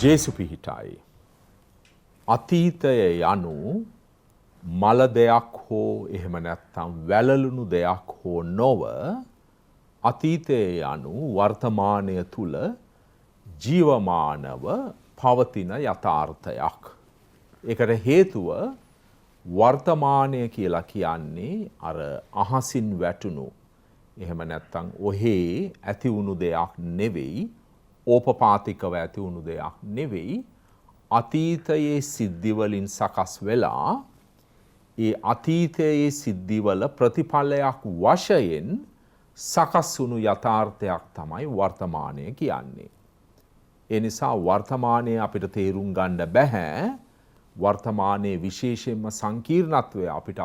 ජේසු පිහිටයි. අතීතය යනු මල දෙයක් හෝ එහෙම නැත්නම් වැළලුණු දෙයක් හෝ නොව අතීතය යනු වර්තමානය තුල ජීවමානව පවතින යථාර්ථයක්. ඒකට හේතුව වර්තමානය කියලා කියන්නේ අර අහසින් වැටුණු එහෙම නැත්නම් ඔහේ ඇති වුණු දෙයක් නෙවෙයි, ඕපපාතිකව ඇති වුණු දෙයක් නෙවෙයි, අතීතයේ සිද්ධිවලින් සකස් වෙලා ඒ අතීතයේ සිද්ධිවල ප්‍රතිඵලයක් වශයෙන් සකස් වුණු යථාර්ථයක් තමයි වර්තමානය කියන්නේ. ඒ නිසා වර්තමානය අපිට තේරුම් ගන්න බෑ. වර්තමානයේ විශේෂයෙන්ම සංකීර්ණත්වය අපිට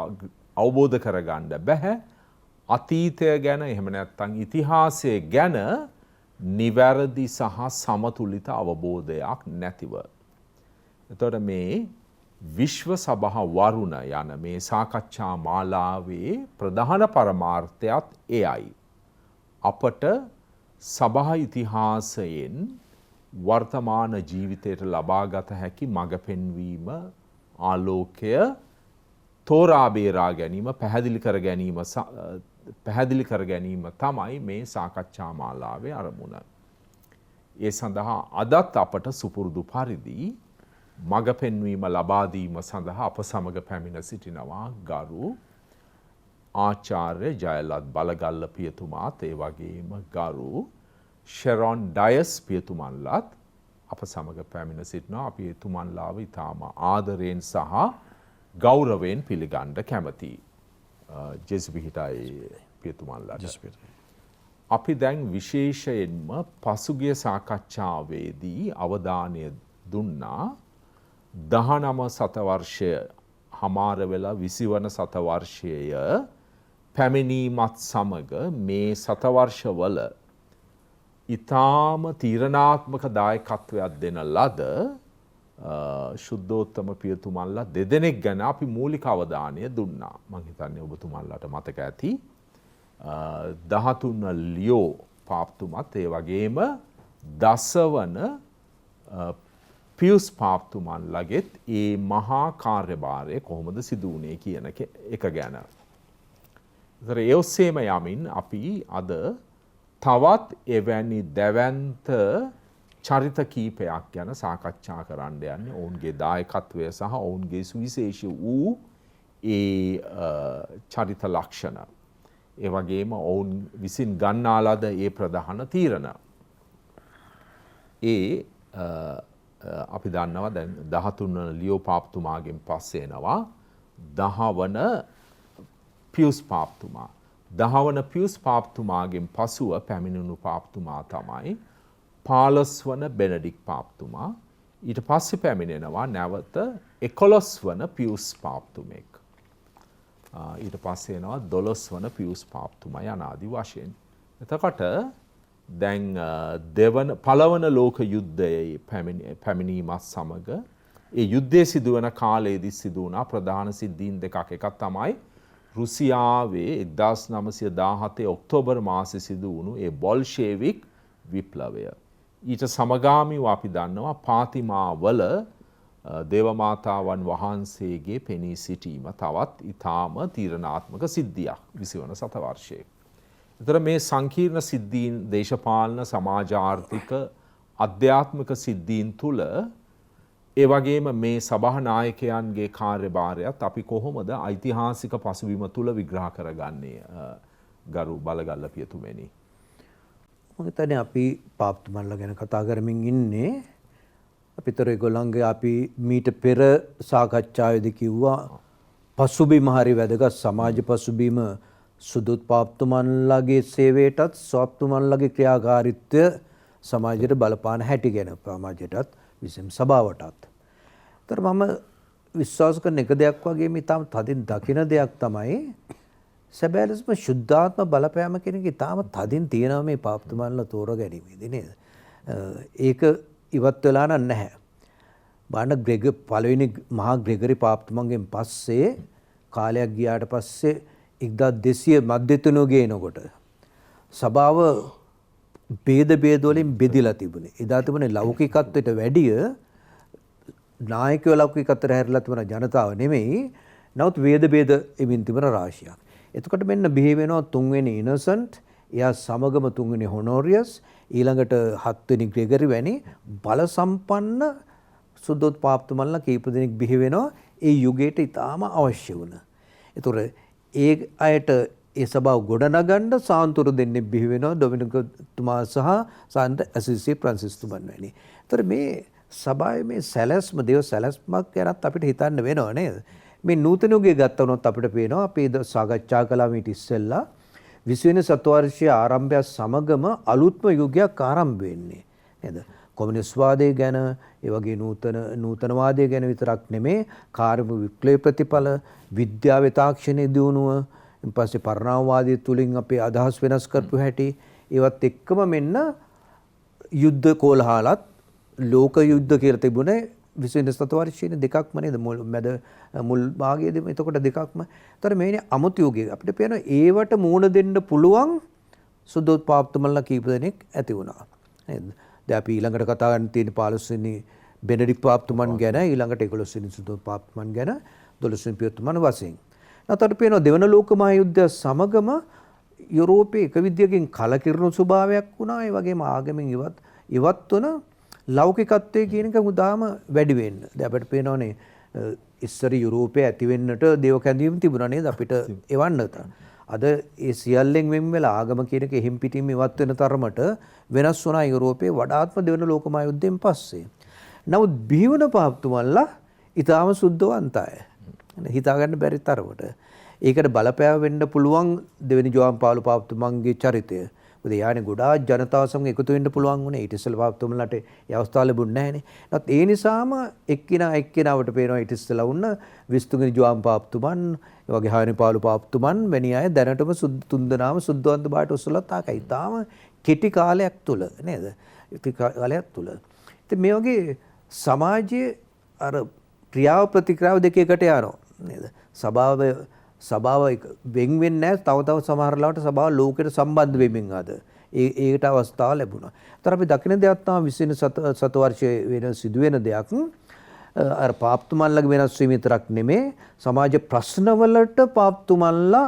අවබෝධ කරගන්න බෑ. අතීතය ගැන එහෙම නැත්නම් ඉතිහාසය ගැන නිවැරදි සහ සමතුලිත අවබෝධයක් නැතිව. එතකොට මේ විශ්ව සභා වරුණ යන මේ සාකච්ඡා මාලාවේ ප්‍රධාන පරමාර්ථයත් එයයි. අපට සභා ඉතිහාසයෙන් වර්තමාන ජීවිතයට ලබාගත හැකි මඟ පෙන්වීම, ආලෝකය තෝරා බේරා ගැනීම, පැහැදිලි කර ගැනීම තමයි මේ සාකච්ඡා මාලාවේ අරමුණ. ඒ සඳහා අදත් අපට සුපුරුදු පරිදි මඟ පෙන්වීම ලබා දීම සඳහා අප සමග පැමිණ සිටිනවා ගරු ආචාර්ය ජයලත් බලගල්ල පියතුමාත්, ඒ වගේම ගරු ෂෙරොන් ඩයස් පියතුමන්ලත් අප සමග පැමිණ සිටිනවා. අපි එතුමන්ලාව ඉතාම ආදරයෙන් සහ ගෞරවයෙන් පිළිගන්න කැමතියි. ජේසු පිහිටයි පියතුමන්ලට. අපි දැන් විශේෂයෙන්ම පසුගිය සාකච්ඡාවේදී අවධානය දුන්නා 19 සතවර්ෂය හමාර වෙලා 20 වන සතවර්ෂය පැමිණීමත් සමග මේ සතවර්ෂවල ඊටාම තීරණාත්මක දායකත්වයක් දෙන ලද ශුද්ධෝත්තම පියතුමන්ලා දෙදෙනෙක් ගැන අපි මූලික අවධානය දුන්නා. මම හිතන්නේ ඔබතුමන්ලාට මතක ඇති 13 ලියෝ පාප්තුමත්, ඒ වගේම දසවන පියුස් පාප්තුමන්ලගෙත් ඒ මහා කාර්යභාරය කොහොමද සිදු වුණේ කියන එක ගැන. ඒතර ඒ ඔස්සේම යමින් අපි අද තවත් එවැනි දැවැන්ත චරිත කීපයක් ගැන සාකච්ඡා කරන්න යන්නේ. ඔවුන්ගේ දායකත්වය සහ ඔවුන්ගේ සුවිශේෂී වූ ඒ චරිත ලක්ෂණ, ඒ වගේම ඔවුන් විසින් ගන්නා ලද ඒ ප්‍රධාන තීරණ. අපි දන්නවා දැන් 13 වන ලියෝ පාප්තුමාගෙන් පස්සේ එනවා 10 වන පියුස් පාප්තුමා. 10 වන පියුස් පාප්තුමාගෙන් පසුව පැමිණුණු පාප්තුමා තමයි 15 වන බෙනඩික් පාප්තුමා. ඊට පස්සේ පැමිණෙනවා නැවත 11 වන පියුස් පාප්තුමෙක්. ඊට පස්සේ එනවා 12 වන පියුස් පාප්තුමා යන ආදි වශයෙන්. එතකොට දැන් පළවන ලෝක යුද්ධයේ පැමිණීමත් සමග ඒ යුද්ධයේ සිදුවන කාලයේදී සිදු වුණා ප්‍රධාන සිද්ධීන් දෙකක්. එකක් තමයි රුසියාවේ 1917 ඔක්තෝබර් මාසයේ සිදු වුණු ඒ බොල්ෂෙවික් විප්ලවය. ඊට සමගාමීව අපි දන්නවා පාතිමාවල දේවමාතාවන් වහන්සේගේ පෙනී සිටීම තවත් ඊටාම තීරණාත්මක සිද්ධියක් 20 වන සතවර්ෂයේ. ඒතර මේ සංකීර්ණ සිද්ධීන් දේශපාලන, සමාජාර්ථික, අධ්‍යාත්මික සිද්ධීන් තුල ඒ වගේම මේ සභා නායකයන්ගේ කාර්යභාරයත් අපි කොහොමද ඓතිහාසික පසුබිම තුල විග්‍රහ කරගන්නේ ගරු බලගල්ල පියතුමනි? මම හිතන්නේ අපි පාප්තුමන්ලා ගැන කතා කරමින් ඉන්නේ. අපිතර ඒගොල්ලන්ගේ අපි මීට පෙර සාකච්ඡාවේදී කිව්වා පසුබිම හරි වැදගත්. සමාජ පසුබිම සුදුත් පාප්තුමන්ලාගේ සේවයටත් සොප්තුමන්ලාගේ ක්‍රියාකාරීත්වය සමාජයට බලපාන හැටි ගැන සමාජයටත් විශේෂ සභාවටත්. ඒතර මම විශ්වාස කරන එක දෙයක් වගේ මේ තාම තදින් දකින දෙයක් තමයි සැබෑ ලෙසම සුද්ධාත්ම බලපෑම කියන එක තාම තදින් තියෙනවා මේ පාප්තුමන්ලා තෝර ගැනීමේදී නේද? ඒක ඉවත් වෙලා නැහැ. බාන්න පළවෙනි මහා ග්‍රෙගරි පාප්තුමන්ගෙන් පස්සේ කාලයක් ගියාට පස්සේ 1200 මධ්‍යතුන ගේනකොට සභාව ભેද වලින් බෙදිලා තිබුණේ. එදා තිබුණේ ලෞකිකත්වයට වැඩිය නායකයෝ ලෞකිකත්වයට හැරිලා තිබුණ ජනතාව නෙමෙයි. නමුත් වේද එමින් තිබුණ රාශියක්. එතකොට මෙන්න බිහි වෙනවා තුන්වෙනි ඉනසන්ට්, එයා සමගම තුන්වෙනි හොනෝරියස්, ඊළඟට හත්වෙනි ග්‍රෙගරි වැනි බල සම්පන්න සුද්ධෝත්පාප්තුමන්ලා කීප දෙනෙක් බිහි වෙනවා ඒ යුගයට ඉතාම අවශ්‍ය වුණ. ඒතොර ඒ අයට ඒ සභාව ගොඩනගන්න සාන්තුරු දෙන්නෙක් බිහි වෙනවා, ඩොමිනිකතුමා සහ සාන්ත ඇසිසි ප්‍රැන්සිස්තුමන් වැනි. ඒතොර මේ සභාවේ මේ සැලැස්ම, දේව සැලැස්මක් ගැනත් අපිට හිතන්න වෙනවා නේද? මේ නූතන යුගය ගත්ත වුණොත් අපිට පේනවා අපි සාකච්ඡා කළා මීට ඉස්සෙල්ලා 20 වෙනි සතවර්ෂයේ ආරම්භය සමගම අලුත්ම යුගයක් ආරම්භ වෙන්නේ නේද? කොමියුනිස්ට්වාදය ගැන, ඒ වගේ නූතනවාදය ගැන විතරක් නෙමේ, කාර්මික විප්ලවයේ ප්‍රතිඵල, විද්‍යාවේ තාක්ෂණයේ දියුණුව, ඊට පස්සේ පරිණාමවාදය තුලින් අපේ අදහස් වෙනස් කරපු හැටි, ඒවත් එක්කම මෙන්න යුද්ධ කෝලහලත් ලෝක යුද්ධ කියලා තිබුණේ 20 වෙනි සතවර්ෂයේ දෙකක්ම නේද? මුල් භාගයේදී එතකොට දෙකක්ම. ඒතර මේනේ අමුතු යුගය අපිට පේනවා ඒවට මූණ දෙන්න පුළුවන් සුද්ධෝත්පාප්තුමන්ලා කීප දෙනෙක් ඇති වුණා නේද? දැන් අපි ඊළඟට කතා කරන්න තියෙන 15 වෙනි බෙනඩික්ට් පාප්තුමන් ගැන, ඊළඟට 11 වෙනි සුද්ධෝත්පාප්තුමන් ගැන, 12 වෙනි පියතුමන් වශයෙන්. නැතර පේනවා දෙවන ලෝක මහා යුද්ධය සමගම යුරෝපයේ එක විද්‍යකින් කලකිරුණු ස්වභාවයක් වුණා. ඒ වගේම ආගමෙන් ඉවත් වුණ ලෞකිකත්වයේ කියන එක උදාම වැඩි වෙන්න. දැන් අපිට පේනවනේ ඉස්සර යුරෝපයේ ඇති වෙන්නට දේව කැඳවීම තිබුණා නේද අපිට එවන්නට. අද ඒ සියල්ලෙන් වෙන් වෙලා ආගම කියන එක එහිම් පිටින් ඉවත් වෙන තරමට වෙනස් වුණා යුරෝපයේ වඩාත්ම දෙවන ලෝක මහා යුද්ධයෙන් පස්සේ. නමුත් බිහිවන පාප්තුමන්ලා ඊටාම සුද්ධවන්තය. හිතා ගන්න බැරි තරමට. ඒකට බලපෑම වෙන්න පුළුවන් දෙවෙනි ජෝහන් පාව්ලෝ පාප්තුමන්ගේ චරිතය. මොකද යානේ ගොඩාක් ජනතාව සමග එකතු වෙන්න පුළුවන් වුණේ. ඊට ඉස්සෙල්ලා පාප්තුමන්ලාට ඒ අවස්ථාව ලැබුණේ නැහනේ. නමුත් ඒ නිසාම එක්කිනාවට පේනවා ඊට ඉස්සෙල්ලා වුණ 23 ජෝහන් පාප්තුමන්, ඒ වගේ 6 වෙනි පාව්ලෝ පාප්තුමන් වැනි අය දැනටම තුන්දෙනාම සුද්ධවන්ත බවට ඔසවලා තාකයි. තාම කෙටි කාලයක් තුල නේද? කෙටි කාලයක් තුල. ඉතින් මේ වගේ සමාජයේ අර ක්‍රියාව ප්‍රතික්‍රියාව දෙක එකට යනවා නේද? සභාව වෙන් වෙන්නේ නැහැ. තව සමහර ලාවට සභාව ලෝකෙට සම්බන්ධ වෙමින් අද ඒකට අවස්ථාව ලැබුණා. ඒතර අපි දකින දෙයක් තමයි 20 වෙනි සතවර්ෂයේ වෙන සිදුවෙන දෙයක්. අර පාප්තුමන්ලගේ වෙනස් වීම විතරක් නෙමේ, සමාජ ප්‍රශ්නවලට පාප්තුමන්ලා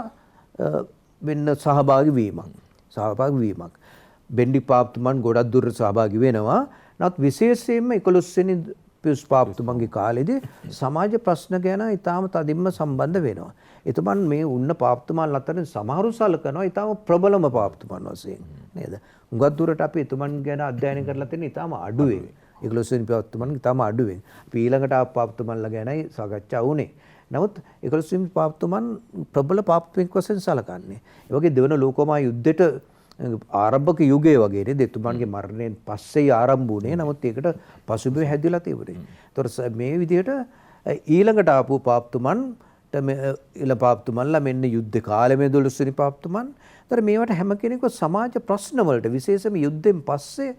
වෙන්න සහභාගී වීමක්. බෙන්ඩි පාප්තුමන් ගොඩක් දුරට සහභාගී වෙනවා. නමුත් විශේෂයෙන්ම 11 වෙනි පියුස් පාප්තුමන්ගේ කාලෙදී සමාජ ප්‍රශ්න ගැන ඊටාම තදින්ම සම්බන්ධ වෙනවා. එතුමන් මේ උන්න පාප්තුමන් අතරින් සමහරු සලකනවා ඊටාම ප්‍රබලම පාප්තුමන් වශයෙන් නේද? උඟක් දුරට අපි එතුමන් ගැන අධ්‍යයනය කරලා තියෙන ඊටාම අඩුවෙන්. 11 වෙනි පාප්තුමන් ඊටාම අඩුවෙන්. අපි ඊළඟට පාප්තුමන්ලා ගැනයි සාකච්ඡා වුණේ. නමුත් 11 වෙනි පාප්තුමන් ප්‍රබල පාප්තුමෙක් වශයෙන් සලකන්නේ. ඒ වගේ දෙවන ලෝක මහා යුද්ධෙට ආරම්භක යුගයේ වගේ නේද? එතුමන්ගේ මරණයෙන් පස්සේ ආරම්භ වුණේ. නමුත් ඒකට පසුබිම හැදිලා තිබුණේ. ඒතොර මේ විදිහට ඊළඟට ආපු පාප්තුමන්ලා මෙන්න යුද්ධ කාලෙමේ 12 වෙනි පාප්තුමන්. ඒතර මේවට හැම කෙනෙක්ව සමාජ ප්‍රශ්න වලට විශේෂයෙන්ම යුද්ධෙන් පස්සේ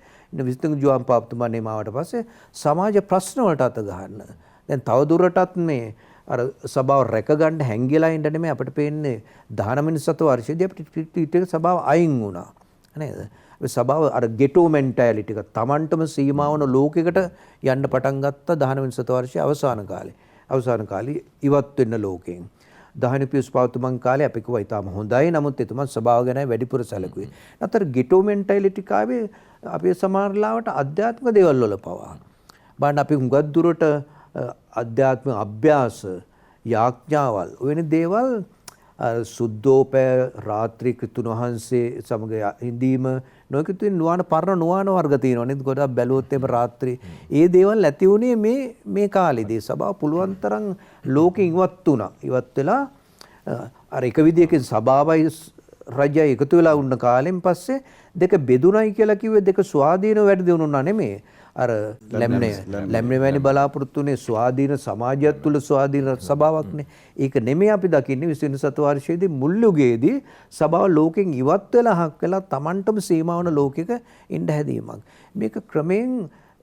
23 ජෝහන් පාප්තුමන් එමාවට පස්සේ සමාජ ප්‍රශ්න වලට අත ගහන්න. දැන් තව දුරටත් මේ අර සභාව රැකගන්න හැංගිලා ඉන්න නෙමෙයි අපිට පේන්නේ 19 වෙනි සතවර්ෂයේදී අපිට ඊට සභාව අයින් වුණා නේද? අපි සභාව අර ගෙටෝ මෙන්ටැලිටි එක Tamanටම සීමා වන ලෝකයකට යන්න පටන් ගත්තා 19 වෙනි සතවර්ෂයේ අවසාන කාලේ ඉවත් වෙන්න ලෝකයෙන්. 10 වෙනි පියුස් පාප්තුමන් කාලේ අපි කිව්වා ඊටම හොඳයි. නමුත් එතුමන් සභාව ගැන වැඩිපුර සැලකුවේ. නැතර ගෙටෝ මෙන්ටැලිටි කාවේ අපේ සමහරලාවට ආධ්‍යාත්මික දේවල් වල පවා. බලන්න අපි හුඟක් දුරට අධ්‍යාත්මික අභ්‍යාස යාඥාවල් වෙන දේවල් සුද්ධෝපය රාත්‍රී කෘතුන් වහන්සේ සමග හිඳීම නොකිතුන් නුවණ පරණ නුවණ වර්ග තියෙනවා නේද? ගොඩක් බැලුවොත් එම රාත්‍රී ඒ දේවල් ඇති වුණේ මේ කාලේදී. සභාව පුළුවන් තරම් ලෝකෙ ඉවත් වෙලා අර එක විදියකින් සභාවයි රජය එකතු වෙලා වුණ කාලෙන් පස්සේ දෙක බෙදුණයි කියලා කිව්වේ දෙක ස්වාධීනව වැඩ දිනුනා නෙමෙයි. අර ලැම්නේ වැනි බලාපොරොත්තුනේ ස්වාධීන සමාජයක් තුල ස්වාධීන සභාවක්නේ. ඒක නෙමෙයි අපි දකින්නේ 20 වෙනි සතවර්ෂයේදී මුල් යුගයේදී සභාව ලෝකෙන් ඉවත් වෙලා හක් වෙලා Tamanටම සීමා වන ලෝකයක ඉඳ හැදීමක්. මේක ක්‍රමයෙන්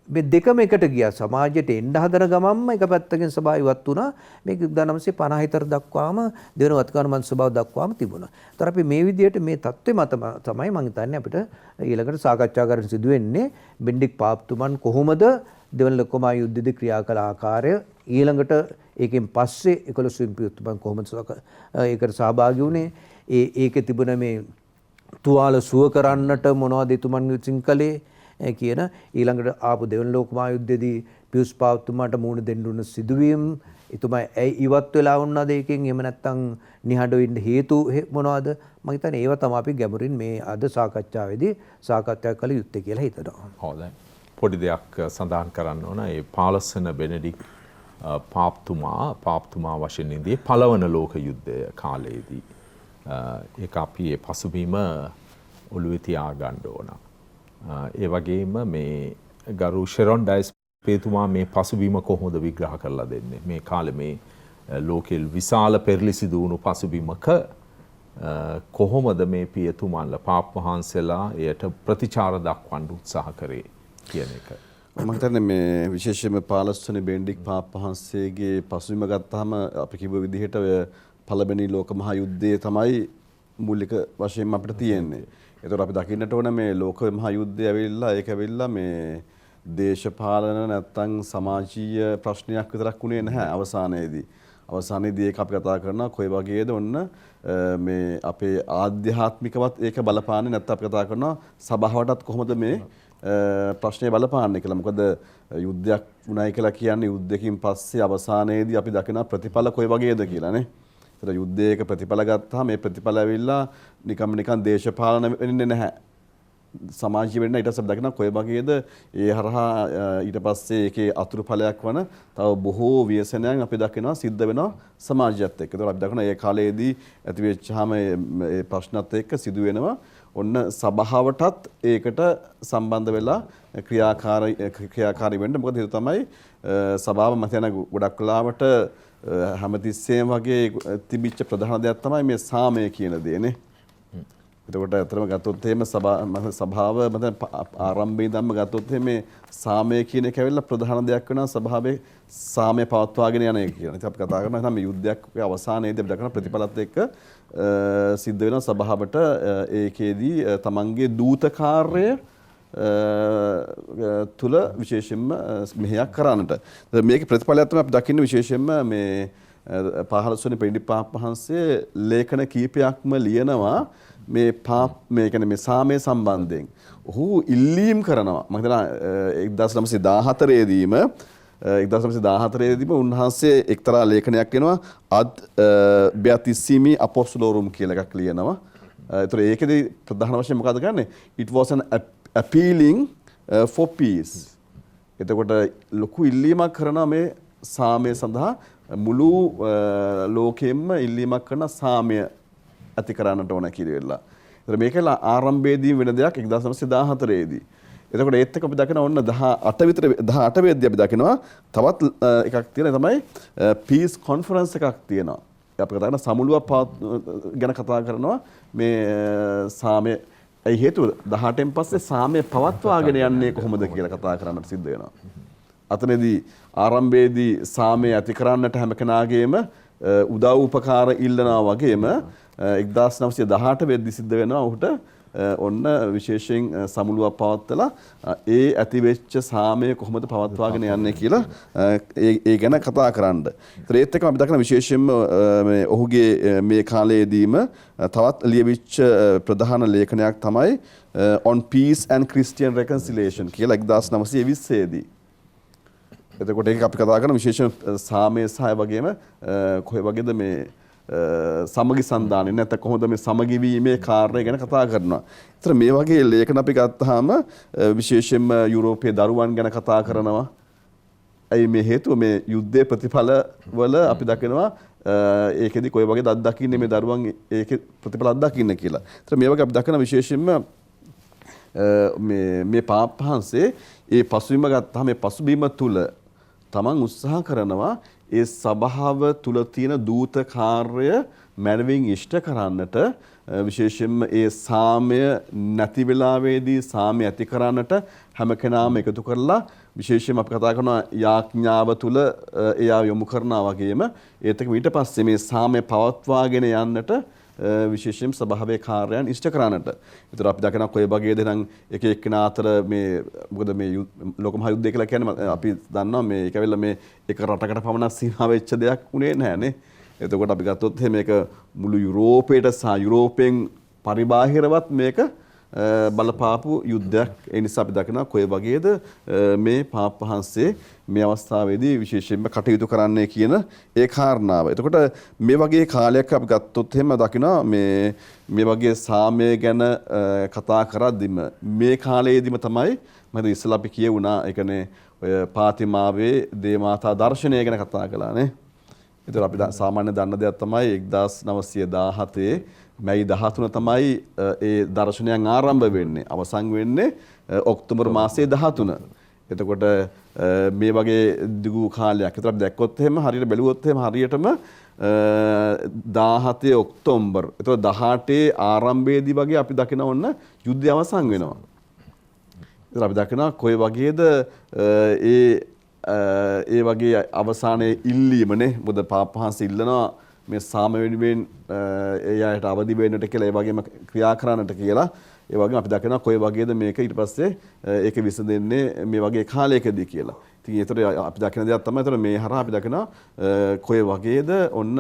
මේ දෙකම එකට ගියා. සමාජයට එන්න හදන ගමන්ම එක පැත්තකින් සභාව ඉවත් වුණා. මේක 1950 දක්වාම දෙවන වත්කාන මන්ත්‍රී සභාව දක්වාම තිබුණා. ඒතර අපි මේ විදිහට මේ தත්ත්වෙ මත තමයි මම හිතන්නේ අපිට ඊළඟට සාකච්ඡා කරන්න සිදු වෙන්නේ බෙන්ඩික් පාප්තුමන් කොහොමද දෙවන ලොකුමහා යුද්ධයේදී ක්‍රියා කළ ආකාරය ඊළඟට ඒකෙන් පස්සේ 11 වෙනි පියතුමන් කොහොමද ඒකට සහභාගී වුණේ ඒකේ තිබුණ මේ තුවාල සුව කරන්නට මොනවද එතුමන් විසින් කළේ කියන ඊළඟට ආපු දෙවන ලෝක මහා යුද්ධයේදී පියුස් පාප්තුමාට මුහුණ දෙන්න උන සිදුවීම් එතුමා ඇයි ඉවත් වෙලා වුණාද ඒකෙන් එහෙම නැත්නම් නිහඬව ඉන්න හේතු මොනවද මම හිතන්නේ ඒවා තමයි අපි ගැඹුරින් මේ අද සාකච්ඡාවේදී සාකච්ඡා කළ යුත්තේ කියලා හිතනවා. හොඳයි. පොඩි දෙයක් සඳහන් කරන්න ඕන. ඒ පාලසන බෙනඩික් පාප්තුමා වශයෙන් ඉඳී පළවන ලෝක යුද්ධය කාලයේදී ඒක අපි ඒ පසුබිම ඔළුවේ තියා ගන්න ඕන. ඒ වගේම මේ ගරු ෂෙරොන් ඩයස් පේතුමා මේ පසුබිම කොහොමද විග්‍රහ කරලා දෙන්නේ? මේ කාලේ මේ ලෝකෙල් විශාල පෙරලිසි දුණු පසුබිමක කොහොමද මේ පියතුමන්ලා පාප් වහන්සේලා එයට ප්‍රතිචාර දක්වන්න උත්සාහ කරේ කියන එක. මම හිතන්නේ මේ විශේෂයෙන්ම පාලස්වනේ බෙන්ඩික් පාප් වහන්සේගේ පසුබිම ගත්තාම අපි කිව්ව විදිහට ඔය පළවෙනි ලෝක මහා යුද්ධයේ තමයි මූලික වශයෙන් අපිට තියෙන්නේ. ඒතකොට අපි දකින්නට ඕන මේ ලෝක මහා යුද්ධය ඇවිල්ලා ඒක ඇවිල්ලා මේ දේශපාලන නැත්තම් සමාජීය ප්‍රශ්නයක් විතරක් උනේ නැහැ අවසානයේදී. අවසානයේදී ඒක අපි කතා කරනවා කොයි වගේද ඔන්න මේ අපේ ආධ්‍යාත්මිකවත් ඒක බලපාන්නේ නැත්නම් අපි කතා කරනවා සභාවටත් කොහොමද මේ ප්‍රශ්නේ බලපාන්නේ කියලා. මොකද යුද්ධයක් වුණයි කියලා කියන්නේ යුද්ධයකින් පස්සේ අවසානයේදී අපි දකින ප්‍රතිඵල කොයි වගේද කියලානේ. ඒතර යුද්ධයක ප්‍රතිඵල ගත්තාම මේ ප්‍රතිඵල ඇවිල්ලා නිකන් දේශපාලන වෙන්නේ නැහැ. සමාජීය වෙන්න ඊට පස්සේ දකින්න කොයි වගේද ඒ හරහා ඊට පස්සේ ඒකේ අතුරු ඵලයක් වන තව බොහෝ ව්‍යසනයන් අපි දකිනවා සිද්ධ වෙනවා සමාජයත් එක්ක. ඒතකොට අපි දකිනවා මේ කාලයේදී ඇති වෙච්චාම මේ ප්‍රශ්නත් එක්ක සිදු වෙනවා ඔන්න සභාවටත් ඒකට සම්බන්ධ වෙලා ක්‍රියාකාරී වෙන්න. මොකද ඒක තමයි සභාව මත යන ගොඩක් වෙලාවට හැමතිස්සෙම වගේ තිබිච්ච ප්‍රධාන දෙයක් තමයි මේ සාමය කියන දේනේ. එතකොට අතරම ගත්තොත් එහෙම සභාව මත ආරම්භයේ ඉඳන්ම ගත්තොත් මේ සාමය කියන එක ඇවිල්ලා ප්‍රධාන දෙයක් වෙනවා සභාවේ සාමය පවත්වාගෙන යන එක කියන. ඉතින් අපි කතා කරනවා නම් මේ යුද්ධයක් අවසානයේදී අපි දකින ප්‍රතිඵලත් එක්ක සිද්ධ වෙන සභාවට ඒකේදී තමන්ගේ දූත කාර්යය තුල විශේෂයෙන්ම මෙහෙයක් කරන්නට. මේකේ ප්‍රතිඵලයක් තමයි අපි දකින්නේ විශේෂයෙන්ම මේ 15 වෙනි බෙන්ඩික් පාප් වහන්සේ ලේඛන කීපයක්ම ලියනවා මේ කියන්නේ මේ සාමය සම්බන්ධයෙන්. ඔහු ඉල්ලීම් කරනවා. මම හිතනවා 1914 දීම උන්වහන්සේ එක්තරා ලේඛනයක් එනවා අද් බෙතිස්සිමි අපොස්තලෝරුම් කියලා එකක් ලියනවා. ඒතර ඒකේදී ප්‍රධාන වශයෙන් මොකද කරන්නේ? It was an appealing for peace. එතකොට ලොකු ඉල්ලීමක් කරනවා මේ සාමය සඳහා මුළු ලෝකෙම ඉල්ලීමක් කරන සාමය ඇති කරන්නට ඕන කියලා. ඒතර මේකල ආරම්භයේදී වෙන දෙයක් 1914 දී. එතකොට ඒත් එක්ක අපි දකිනවා ඔන්න 18 වෙද්දී අපි දකිනවා තවත් එකක් තියෙනවා තමයි පීස් කොන්ෆරන්ස් එකක් තියෙනවා. අපි කතා කරන සමුළුවක් ගැන කතා කරනවා මේ සාමය ඒ හේතුව 18න් පස්සේ සාමය පවත්වාගෙන යන්නේ කොහොමද කියලා කතා කරන්නට සිද්ධ වෙනවා. අතනදී ආරම්භයේදී සාමය ඇති කරන්නට හැම කෙනාගේම උදව් උපකාර ඉල්ලනවා වගේම 1918 වෙද්දී සිද්ධ වෙනවා ඔහුට ඔන්න විශේෂයෙන් සමුළුවක් පවත්වලා ඒ ඇති වෙච්ච සාමය කොහොමද පවත්වාගෙන යන්නේ කියලා ඒ ගැන කතා කරන්න. ඒත් එක්කම අපි දකින විශේෂයෙන්ම මේ ඔහුගේ මේ කාලයේදීම තවත් ලියවිච්ච ප්‍රධාන ලේඛනයක් තමයි On Peace and Christian Reconciliation කියලා 1920 දී. එතකොට ඒක අපි කතා කරන විශේෂයෙන් සාමය සහ වගේම කොහේ වගේද මේ සමගි සන්දානෙ නැත්නම් කොහොමද මේ සමගි වීමේ කාර්යය ගැන කතා කරනවා. ඒතර මේ වගේ ලේඛන අපි ගත්තාම විශේෂයෙන්ම යුරෝපයේ දරුවන් ගැන කතා කරනවා. ඇයි මේ හේතුව මේ යුද්ධයේ ප්‍රතිඵල වල අපි දකිනවා ඒකෙදි කොයි වගේ දත් දකින්නේ මේ දරුවන් ඒකේ ප්‍රතිඵල අත්දකින්න කියලා. ඒතර මේ වගේ අපි දකින විශේෂයෙන්ම මේ පාප්පහන්සේ ඒ පසුබිම ගත්තාම මේ පසුබිම තුල තමන් උත්සාහ කරනවා ඒ සභාව තුල තියෙන දූත කාර්ය මනවින් ඉෂ්ට කරන්නට විශේෂයෙන්ම ඒ සාමය නැති වෙලාවේදී සාමය ඇති කරන්නට හැම කෙනාම එකතු කරලා විශේෂයෙන්ම අපි කතා කරනවා යාඥාව තුළ එයා යොමු කරනවා වගේම ඒත් එක ඊට පස්සේ මේ සාමය පවත්වාගෙන යන්නට විශේෂයෙන් ස්වභාවයේ කාර්යයන් ඉෂ්ට කරන්නට. ඒතර අපි දකිනවා කොයි වගේද නම් එක එක්කෙනා අතර මේ මොකද මේ ලෝක මහා යුද්ධය කියලා කියන්නේ අපි දන්නවා මේ ඒක වෙලා මේ එක රටකට පමණක් සීමා වෙච්ච දෙයක් උනේ නැහැනේ. එතකොට අපි ගත්තොත් මේක මුළු යුරෝපයට සහ යුරෝපයෙන් පරිබාහිරවත් මේක බලපාපු යුද්ධයක්. ඒ නිසා අපි දකිනවා කොයි වගේද මේ පාප් වහන්සේ මේ අවස්ථාවේදී විශේෂයෙන්ම කටයුතු කරන්නේ කියන ඒ කාරණාව. එතකොට මේ වගේ කාලයක් අපි ගත්තොත් එහෙම දකිනවා මේ වගේ සාමය ගැන කතා කරද්දිම මේ කාලයේදීම තමයි මම ඉස්සලා අපි කියුණා ඒ කියන්නේ ඔය පාතිමාවේ දේවමාතා දර්ශනය ගැන කතා කළානේ. ඒතර අපි සාමාන්‍ය දන්න දෙයක් තමයි 1917 මැයි 13 තමයි ඒ දර්ශනයන් ආරම්භ වෙන්නේ. අවසන් වෙන්නේ ඔක්තෝබර් මාසයේ 13. එතකොට මේ වගේ දිගු කාලයක්. ඒතර අපි දැක්කොත් එහෙම හරියට බැලුවොත් එහෙම හරියටම 17 ඔක්තෝබර්. එතකොට 18 ආරම්භයේදී වගේ අපි දකින ඔන්න යුද්ධය අවසන් වෙනවා. ඒතර අපි දකිනවා කොයි වගේද ඒ වගේ අවසානයේ ඉල්ලීමනේ මොකද පාපහංශ ඉල්ලනවා මේ සාම වෙනුවෙන් ඒ අයට අවදි වෙන්නට කියලා ඒ වගේම ක්‍රියා කරන්නට කියලා ඒ වගේම අපි දකිනවා කොයි වගේද මේක ඊට පස්සේ ඒක විසඳෙන්නේ මේ වගේ කාලයකදී කියලා. ඉතින් ඒතර අපි දකින දෙයක් තමයි ඒතර මේ හරහා අපි දකිනවා කොයි වගේද ඔන්න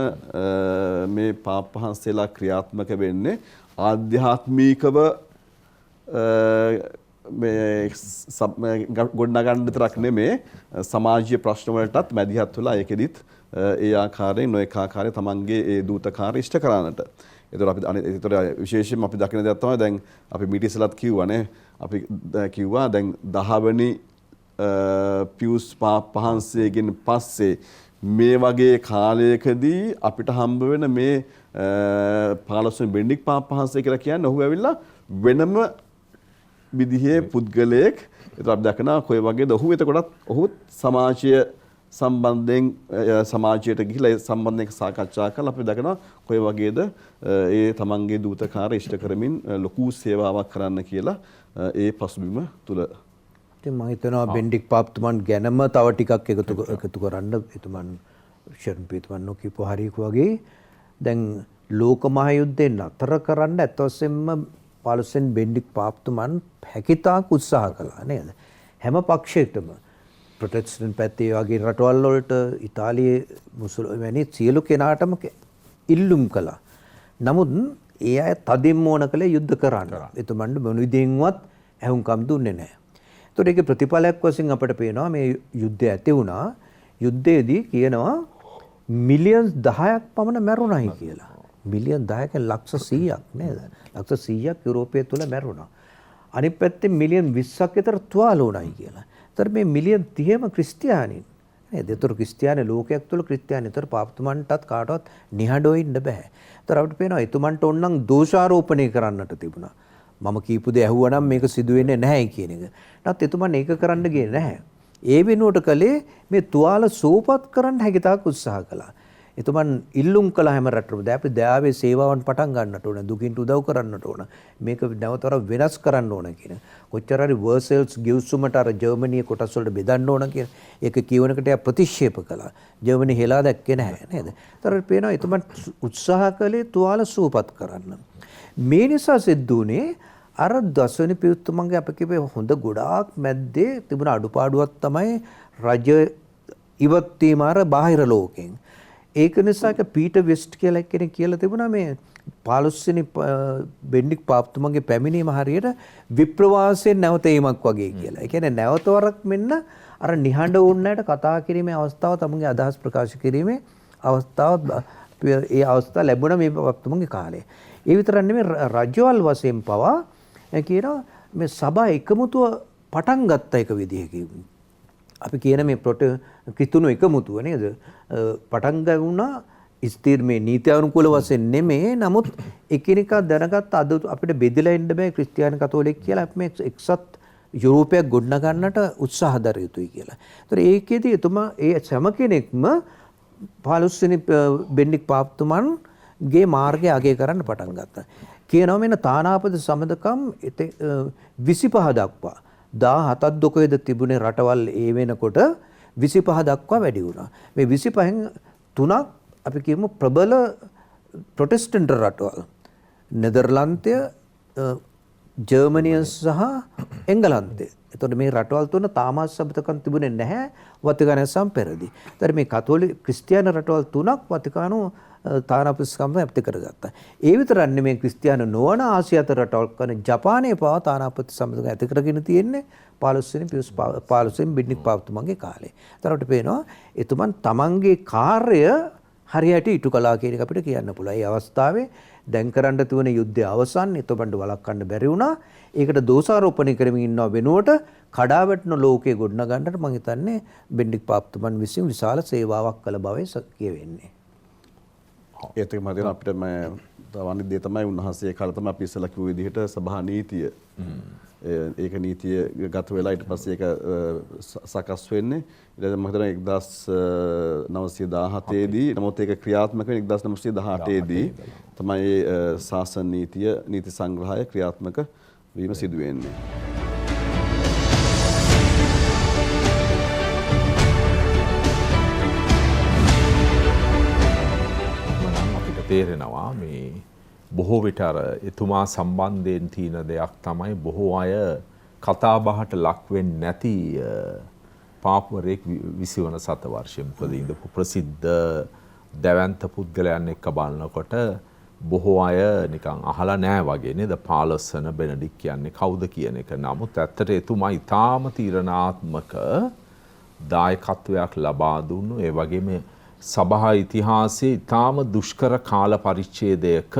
මේ පාපහංශලා ක්‍රියාත්මක වෙන්නේ ආධ්‍යාත්මිකව මේ ගොඩනගන්න විතරක් නෙමේ සමාජීය ප්‍රශ්න වලටත් මැදිහත් වෙලා ඒකෙදිත් ඒ ආකාරයෙන් නොඑක ආකාරයෙන් තමන්ගේ ඒ දූතකාරය ඉෂ්ට කරන්නට. ඒතර අපි ඒතර විශේෂයෙන්ම අපි දකින දේක් තමයි දැන් අපි මීටිසලත් කිව්වනේ අපි කිව්වා දැන් 10 වෙනි පියුස් පාපහංශයෙන් පස්සේ මේ වගේ කාලයකදී අපිට හම්බ වෙන මේ 15 වෙනි බෙන්ඩික් පාපහංශය කියලා කියන්නේ ඔහු ඇවිල්ලා වෙනම විදිහේ පුද්ගලයෙක්. ඒතර අපි දකිනවා කොයි වගේද ඔහු එතකොටත් ඔහුත් සමාජය සම්බන්ධයෙන් සමාජයට ගිහිලා ඒ සම්බන්ධයෙන් සාකච්ඡා කරලා අපි දකිනවා කොයි වගේද ඒ තමන්ගේ දූතකාරය ඉෂ්ට කරමින් ලොකු සේවාවක් කරන්න කියලා ඒ පසුබිම තුල. ඉතින් මම හිතනවා බෙන්ඩික් පාප්තුමන් ගැනම තව ටිකක් එකතු කරන්න එතුමන් ෂර්න් පීතුමන් නොකියපු හරියක වගේ දැන් ලෝක මහා යුද්ධේ නතර කරන්න ඇත්තොස්සෙන්ම පාලුසෙන් බෙන්ඩික් පාප්තුමන් හැකිතාක් උත්සාහ කළා නේද? හැම පක්ෂයකටම ප්‍රොටෙස්ටන්ට් පැත්තේ වගේ රටවල් වලට ඉතාලියේ මුස්ලිම් වැනි සියලු කෙනාටම ඉල්ලුම් කළා. නමුත් ඒ අය තදින්ම ඕන කළේ යුද්ධ කරන්න. එතුමන්ට මොන විදිහින්වත් ඇහුම්කම් දුන්නේ නැහැ. ඒතකොට ඒකේ ප්‍රතිඵලයක් වශයෙන් අපිට පේනවා මේ යුද්ධය ඇති වුණා. යුද්ධයේදී කියනවා මිලියන් 10ක් පමණ මැරුණායි කියලා. මිලියන් 10ක ලක්ෂ 100ක් නේද? ලක්ෂ 100ක් යුරෝපය තුල මැරුණා. අනිත් පැත්තේ මිලියන් 20ක් විතර තුවාල වුණායි කියලා. ඒතර මේ මිලියන් 30ම ක්‍රිස්තියානින් නේද? ඒතර ක්‍රිස්තියානි ලෝකයක් තුල ක්‍රිස්තියානි. ඒතර පාප්තුමන්ටත් කාටවත් නිහඬව ඉන්න බෑ. ඒතර අපිට පේනවා එතුමන්ට ඕනනම් දෝෂාරෝපණය කරන්නට තිබුණා. මම කියපු දේ ඇහුවා නම් මේක සිදු වෙන්නේ නැහැ කියන එක. නැත්නම් එතුමන් ඒක කරන්න ගියේ නැහැ. ඒ වෙනුවට කලේ මේ තුවාල සෝපත් කරන්න හැකිතාක් උත්සාහ කළා. එතුමන් ඉල්ලුම් කළ හැම රටවලම අපි දයාවේ සේවාවන් පටන් ගන්නට ඕන, දුකින්ට උදව් කරන්නට ඕන, මේක නැවතර වෙනස් කරන්න ඕන කියන. කොච්චර හරි වර්සෙල්ස් ගිව්සුමට අර ජර්මනියේ කොටස් වලට බෙදන්න ඕන කියන. ඒක කියවනකට එයා ප්‍රතික්ෂේප කළා. ජර්මනි හෙලා දැක්කේ නැහැ නේද? ඒතර පේනවා එතුමන් උත්සාහ කළේ තුවාල සූපත් කරන්න. මේ නිසා සිද්ධ වුණේ අර දසවෙනි පියුත්තුමන්ගේ අපි කිව්වේ හොඳ ගොඩාක් මැද්දේ තිබුණ අඩුපාඩුවක් තමයි රජ ඉවත් වීම අර බාහිර ලෝකෙන්. ඒක නිසා පීටර් වෙස්ට් කියලා කෙනෙක් කියලා තිබුණා මේ 15 වෙනි බෙන්ඩික් පාප්තුමන්ගේ පැමිණීම හරියට විප්‍රවාසයෙන් නැවතීමක් වගේ කියලා. ඒ කියන්නේ නැවතවරක් මෙන්න අර නිහඬ වුණාට කතා කිරීමේ අවස්ථාව තමන්ගේ අදහස් ප්‍රකාශ කිරීමේ අවස්ථාව ඒ අවස්ථාව ලැබුණා මේ පාප්තුමන්ගේ කාලේ. ඒ විතරක් නෙමෙයි රජවල් වශයෙන් පවා කියනවා මේ සභා එකමුතුව පටන් ගත්ත එක විදිහකින්. අපි කියන මේ ක්‍රිස්තුණු එකමුතුව නේද? පටන් ගන්නවා ස්ථිර මේ නීති අනුකූල වශයෙන් නෙමෙයි. නමුත් එකිනෙකා දැනගත්ත අද අපිට බෙදලා ඉන්න බෑ ක්‍රිස්තියානි කතෝලික කියලා. අපි මේ එක්සත් යුරෝපයක් ගොඩනගන්නට උත්සාහ දර යුතුයි කියලා. ඒතර ඒකෙදි එතුමා ඒ හැම කෙනෙක්ම 15 වෙනි බෙන්ඩික් පාප්තුමන්ගේ මාර්ගය අගය කරන්න පටන් ගත්තා. කියනවා මෙන්න තානාපති සමදකම් 25 දක්වා 17ක් දොකේද තිබුණේ රටවල් ඒ වෙනකොට 25 දක්වා වැඩි වුණා. මේ 25න් 3ක් අපි කියමු ප්‍රබල ප්‍රොටෙස්ටන්ට් රටවල්. නෙදර්ලන්තය, ජර්මනිය සහ එංගලන්තය. එතකොට මේ රටවල් තුන තාමත් සබතකම් තිබුණේ නැහැ වතිකානය සම්පෙරදී. ඒතර මේ කතෝලික ක්‍රිස්තියානි රටවල් තුනක් වතිකානෝ තානාපතිස්කම ඇති කරගත්තා. ඒ විතරක් නෙමෙයි ක්‍රිස්තියානි නොවන ආසියාත රටවල් කරන ජපානයේ පවා තානාපති සම්බන්ධකම් ඇති කරගෙන තියෙන්නේ 15 වෙනි පියුස් 15 වෙනි බෙන්ඩික් පාපතුමාගේ කාලේ. ඒතරට පේනවා එතුමන් තමන්ගේ කාර්ය හරියට ඉටු කළා කියන එක අපිට කියන්න පුළුවන්. මේ අවස්ථාවේ දැන් කරන්න තිබුණ යුද්ධය අවසන් එතොබන්ට වළක්වන්න බැරි වුණා. ඒකට දෝෂාරෝපණය කරමින් ඉන්නව වෙනුවට කඩා වැටෙන ලෝකයේ ගොඩනගන්නට මම හිතන්නේ බෙන්ඩික් පාපතුමන් විසින් විශාල සේවාවක් කළ බවයි කියවෙන්නේ. ඒත් එක මම අපිට තවන්නේ දේ තමයි උන්වහන්සේ කාලේ තමයි අපි ඉස්සලා කිව්ව විදිහට සභා නීතිය ඒක නීතිය ගත වෙලා ඊට පස්සේ ඒක සකස් වෙන්නේ ඊට මම හිතනවා 1917 දී නමුත් ඒක ක්‍රියාත්මක වෙන්නේ 1918 දී තමයි ශාසන නීතිය නීති සංග්‍රහය ක්‍රියාත්මක වීම සිදු වෙන්නේ. තේරෙනවා මේ බොහෝ විට අර එතුමා සම්බන්ධයෙන් තියෙන දෙයක් තමයි බොහෝ අය කතාබහට ලක් වෙන්නේ නැති පාපවරයෙක් 20 වන සතවර්ෂයෙන් ඉඳපු ප්‍රසිද්ධ දැවැන්ත පුද්ගලයන් එක්ක බලනකොට බොහෝ අය නිකන් අහලා නැහැ වගේ නේද 15 වන බෙනඩික් කියන්නේ කවුද කියන එක. නමුත් ඇත්තට එතුමා ඊටාම තීරණාත්මක දායකත්වයක් ලබා දුන්නු. ඒ වගේම සභා ඉතිහාසයේ ඊටාම දුෂ්කර කාල පරිච්ඡේදයක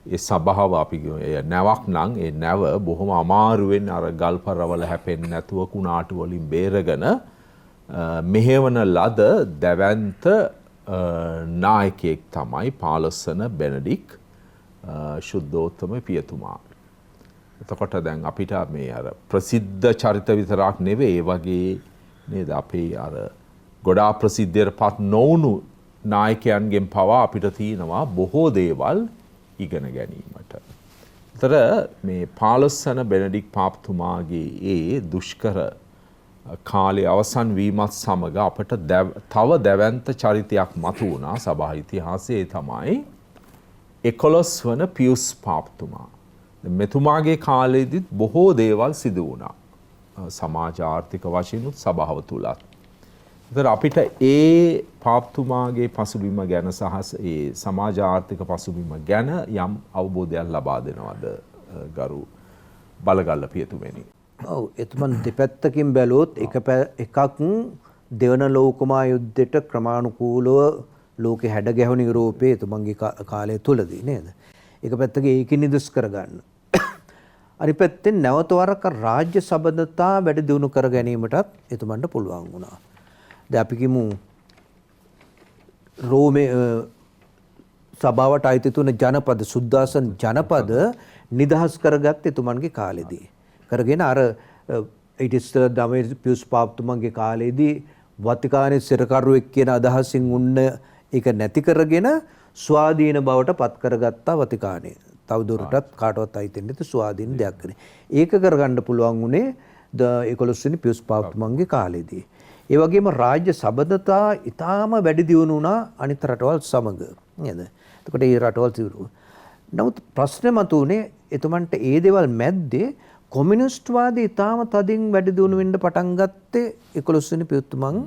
ඒ සභාව අපි නැවක් නම් ඒ නැව බොහොම අමාරුවෙන් අර ගල්පරවල හැපෙන්නේ නැතුව කුණාටු වලින් බේරගෙන මෙහෙවන ලද දැවැන්ත නායකයෙක් තමයි 15 වන බෙනඩික් ශුද්ධෝත්තම පියතුමා. එතකොට දැන් අපිට මේ අර ප්‍රසිද්ධ චරිත විතරක් නෙවෙයි ඒ වගේ නේද අපේ අර ගොඩා ප්‍රසිද්ධියට පත් නොවුණු නායකයන්ගෙන් පවා අපිට තියෙනවා බොහෝ දේවල් ඉගෙන ගැනීමට. ඒතර මේ 15 වන බෙනඩික් පාපතුමාගේ ඒ දුෂ්කර කාලේ අවසන් වීමත් සමග අපට තව දැවැන්ත චරිතයක් මතු වුණා සභා ඉතිහාසයේ තමයි 11 වන පියුස් පාපතුමා. මෙතුමාගේ කාලෙදිත් බොහෝ දේවල් සිදු වුණා. සමාජ ආර්ථික වශයෙන්ුත් සභාව තුලත්. ඒතර අපිට ඒ පාපතුමාගේ පසුබිම ගැන සහ ඒ සමාජ ආර්ථික පසුබිම ගැන යම් අවබෝධයක් ලබා දෙනවද ගරු බලගල්ල පියතුමනි? ඔව් එතුමන් දෙපැත්තකින් බැලුවොත් එකක් දෙවන ලෝක මහායුද්ධයට ක්‍රමානුකූලව ලෝකෙ හැඩ ගැහුණු යුරෝපයේ එතුමන්ගේ කාලය තුලදී නේද? එක පැත්තක ඒකින් නිදොස් කරගන්න. අනිත් පැත්තෙන් නැවත වරක රාජ්‍ය සබඳතා වැඩි දියුණු කර ගැනීමටත් එතුමන්ට පුළුවන් වුණා. දැන් අපි කියමු රෝමේ සභාවට අයිති තුන ජනපද සුද්දාසන් ජනපද නිදහස් කරගත් එතුමන්ගේ කාලෙදී. කරගෙන අර ඊට ඉස්සර දමේ පියුස් පාපතුමන්ගේ කාලෙදී වතිකානයේ සිරකරුවෙක් කියන අදහසින් උන්න ඒක නැති කරගෙන ස්වාධීන බවට පත් කරගත්තා වතිකානය. තවදුරටත් කාටවත් අයිති නැති ස්වාධීන දෙයක් කරේ. ඒක කරගන්න පුළුවන් උනේ 11 වෙනි පියුස් පාපතුමන්ගේ කාලෙදී. ඒ වගේම රාජ්‍ය සබඳතා ඊටාම වැඩි දියුණු වුණා අනිත් රටවල් සමග නේද? එතකොට මේ රටවල් තිබුණා. නමුත් ප්‍රශ්නේ මතුනේ එතුමන්ට ඒ දේවල් මැද්දේ කොමියුනිස්ට් වාදය ඊටාම තදින් වැඩි දියුණු වෙන්න පටන් ගත්තේ 11 වෙනි පියුතුමන්